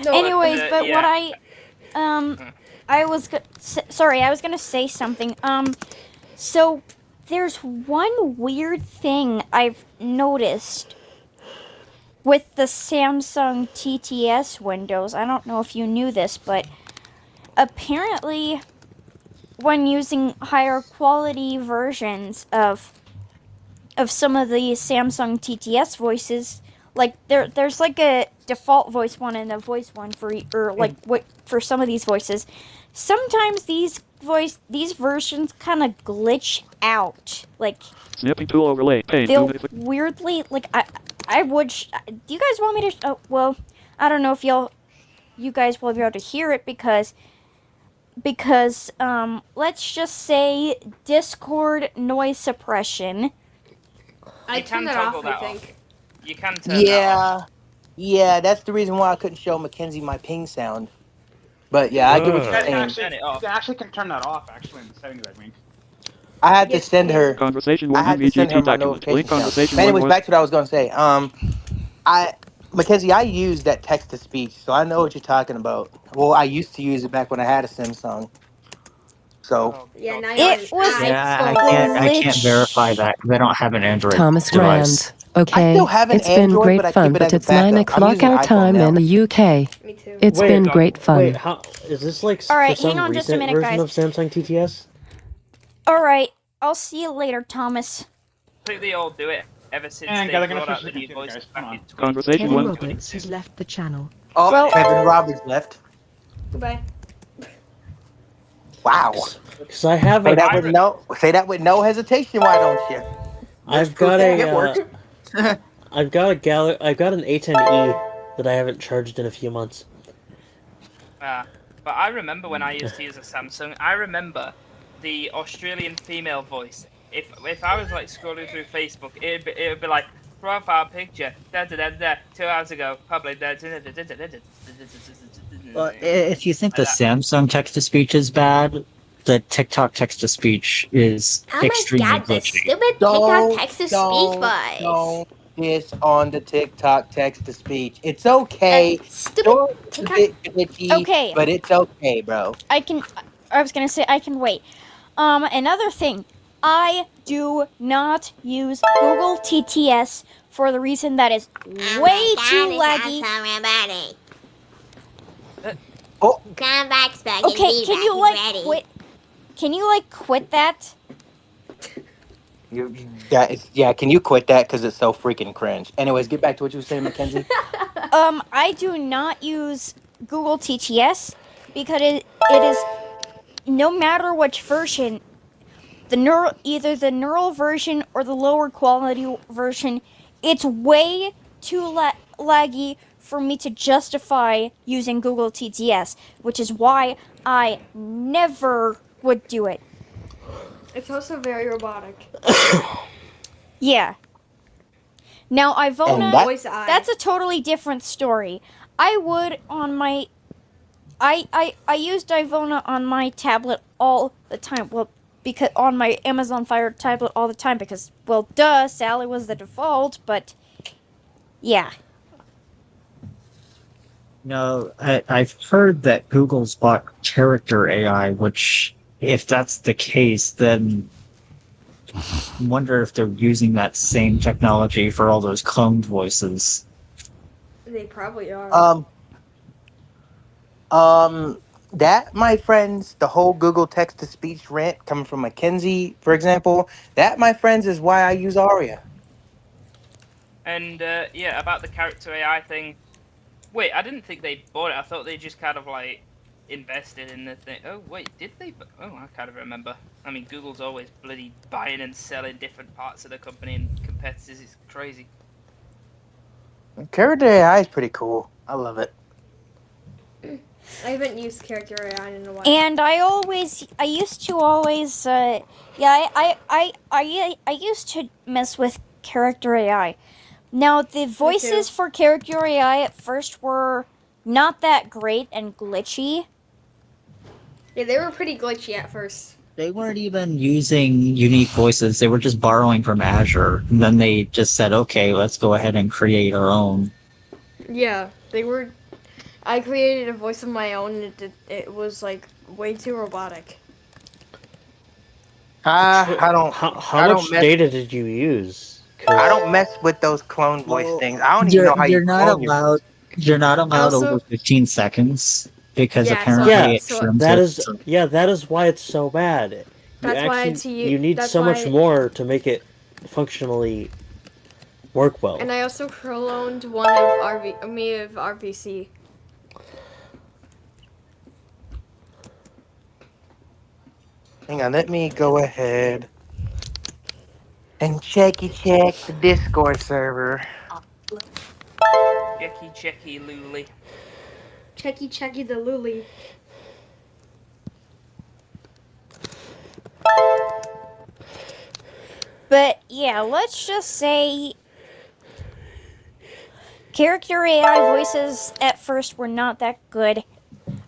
No, Anyways, but yeah. what I was sorry, I was gonna say something. So there's one weird thing I've noticed with the Samsung TTS Windows. I don't know if you knew this, but apparently when using higher quality versions of some of the Samsung TTS voices, like there's like a default voice one and a voice one for for some of these voices. Sometimes these versions kind of glitch out. Like Snipping tool overlay. Pane. they'll Do notifi- weirdly, like I would. Do you guys want me to? Oh, well, I don't know if you guys will be able to hear it because let's just say Discord noise suppression. I You turn can that off, toggle I that think. You can turn that off. Yeah, that's the reason why I couldn't show Mackenzie my ping sound. But yeah, I get what You you're guys saying. actually can turn that off, actually, in the settings, I think. I had to send her. Conversation I 1 had to send her VGT my document. notification Link sound. conversation But 1 anyways, was. back to what I was going to say. Mackenzie, I use that text to speech, so I know what you're talking about. Well, I used to use it back when I had a Samsung. So Yeah, now It you're was Yeah, I can't glitch. verify that because I don't have an Android Thomas device. Grand. Okay, still have an it's been Android, great but I fun, keep it but as a it's 9 backup. I'm o'clock using our iPhone time now. in the UK. Me too. It's Wait, been great fun. Wait, how is this like All right, for some hang on just a recent minute, version guys. of Samsung TTS? All right, I'll see you later, Thomas. I think they all do it ever since And they guys, I'm gonna brought out switch the the new computer, voice guys. back Come in on. Conversation Kevin one. Roberts has left the channel. Oh, Well- Kevin Roberts left. Goodbye. Wow. Because I have Say a, that with no hesitation. Why don't you? I've got It a, works. I've got an A10e that I haven't charged in a few months. But I remember when I used to use a Samsung. I remember the Australian female voice. If I was like scrolling through Facebook, it'd be like profile picture 2 hours ago public. Well, if you think the Samsung text-to-speech is bad, the TikTok text-to-speech is extremely glitchy. Don't diss on the TikTok text-to-speech. It's okay. Sure, it's a bit glitchy, Okay. but it's okay, bro. I was gonna say I can wait. Another thing, I do not use Google TTS for the reason that is way too laggy. Oh. Come back, Spaggy. Okay, can you like quit? Can you like quit that? Can you quit that? Because it's so freaking cringe. Anyways, get back to what you were saying, Mackenzie. I do not use Google TTS because it is no matter which version, either the neural version or the lower quality version, it's way too laggy for me to justify using Google TTS, which is why I never would do it. It's also very robotic. Yeah. Now, Ivona, Voice eye. that's a totally different story. I would on my... I used Ivona on my tablet all the time. Well, because on my Amazon Fire tablet all the time because, well, duh, Sally was the default, but... Yeah. No, I've heard that Google's bought Character AI, which, if that's the case, then I wonder if they're using that same technology for all those cloned voices. They probably are. That, my friends, the whole Google text-to-speech rant coming from Mackenzie, for example, that, my friends, is why I use Aria. And yeah, about the character AI thing. Wait, I didn't think they bought it. I thought they just kind of like invested in the thing. Oh wait, did they? Oh, I kind of remember. I mean, Google's always bloody buying and selling different parts of the company and competitors. It's crazy. Character AI is pretty cool. I love it. I haven't used character AI in a while. And I used to always, I used to mess with character AI. Now, the voices for character AI at first were not that great and glitchy. Yeah, they were pretty glitchy at first. They weren't even using unique voices. They were just borrowing from Azure. And then they just said, okay, let's go ahead and create our own. Yeah, they were... I created a voice of my own and it was like way too robotic. How much data did you use? I don't mess with those clone voice things. I don't even know how you're not clone allowed. You're not allowed Also- over 15 seconds because Yeah, so- apparently Yeah, it trims that it. is that is why it's so bad. That's why it's you need that's so much why- more to make it functionally work well. And I also cloned one of RVC. Hang on, let me go ahead and check the Discord server. Checky Luli. Checky the Luli. But yeah, let's just say character AI voices at first were not that good.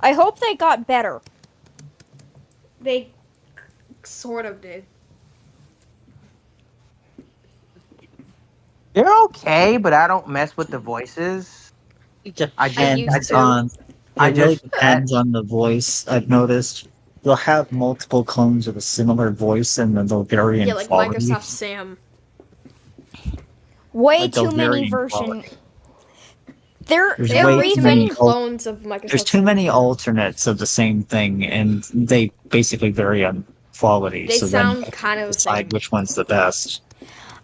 I hope they got better. They sort of did. They're okay, but I don't mess with the voices. It I depends used to. on. I It really just- depends on the voice. I've noticed. you'll have multiple clones of a similar voice, and then they'll vary in Yeah, like quality. Microsoft Sam. Way Like, too they'll vary many in versions. quality. There There's There are way way too too many many clones of Microsoft. There's too many alternates of the same thing, and they basically vary on quality. They so sound then kind of the same. decide which one's the best.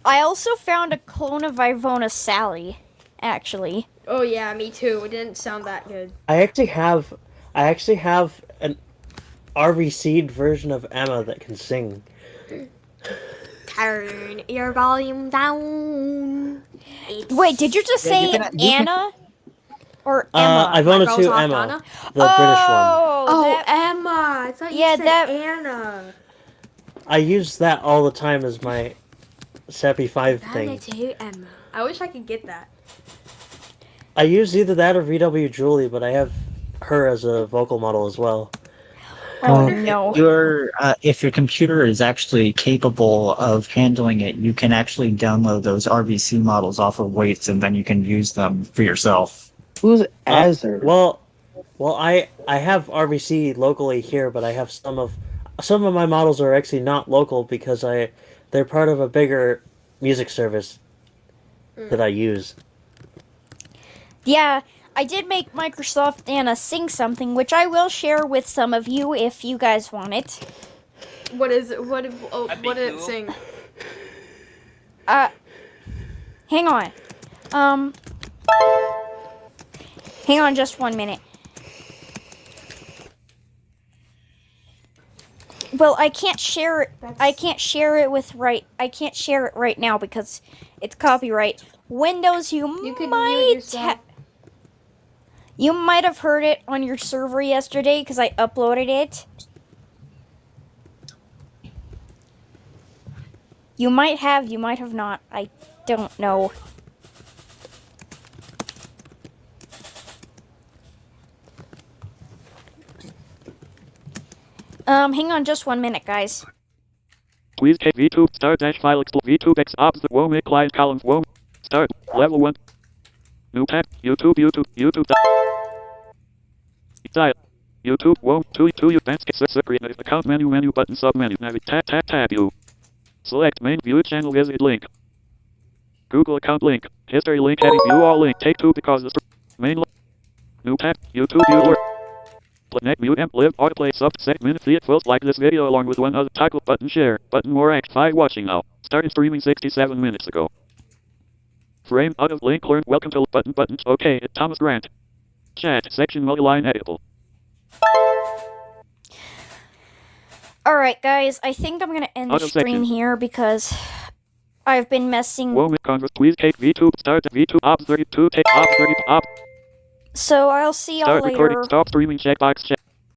I also found a clone of Ivona Sally, actually. Oh yeah, me too. It didn't sound that good. I actually have an RVC'd version of Emma that can sing. Turn your volume down. Wait, did you just Yeah, you say can- you can- Anna? Or Emma? Ivona Microsoft 2 Emma, Anna? the British one. Oh, Emma. I thought you Yeah, said that- Anna. I use that all the time as my Sappy 5 thing. Emma. I wish I could get that. I use either that or VW Julie, but I have her as a vocal model as well. Oh no. If your computer is actually capable of handling it, you can actually download those RVC models off of Weights, and then you can use them for yourself. Who's Azure? Well, I have RVC locally here, but I have some of my models are actually not local because they're part of a bigger music service that I use. Yeah, I did make Microsoft Anna sing something, which I will share with some of you if you guys want it. What is it? What did it sing? Hang on. Hang on just 1 minute. Well, I can't share it. I can't share it right now because it's copyright. Windows, you can mute might yourself. you might have heard it on your server yesterday because I uploaded it. You might have not. I don't know. Hang on just 1 minute, guys. Please take VTube start dash file expl VTube X obs the WOMIC client columns WOM start level 1 new tab YouTube dial YouTube WOM 2 advanced secret account menu button sub menu navigate tab you select main view channel visit link Google account link history link heading view all link take 2 because this main new tab YouTube viewer Net mute amp live autoplay subset minute it feels like this video along with one other toggle button share button more act 5 watching now started streaming 67 minutes ago frame out of link learn welcome to button okay Thomas Grant chat section multi-line editable. Alright guys, I think I'm gonna end the Auto stream section. here because I've been messing. WOMIC Congress please take VTube start VTube op 32 take op 30 op So I'll see y'all start later. recording stop streaming checkbox check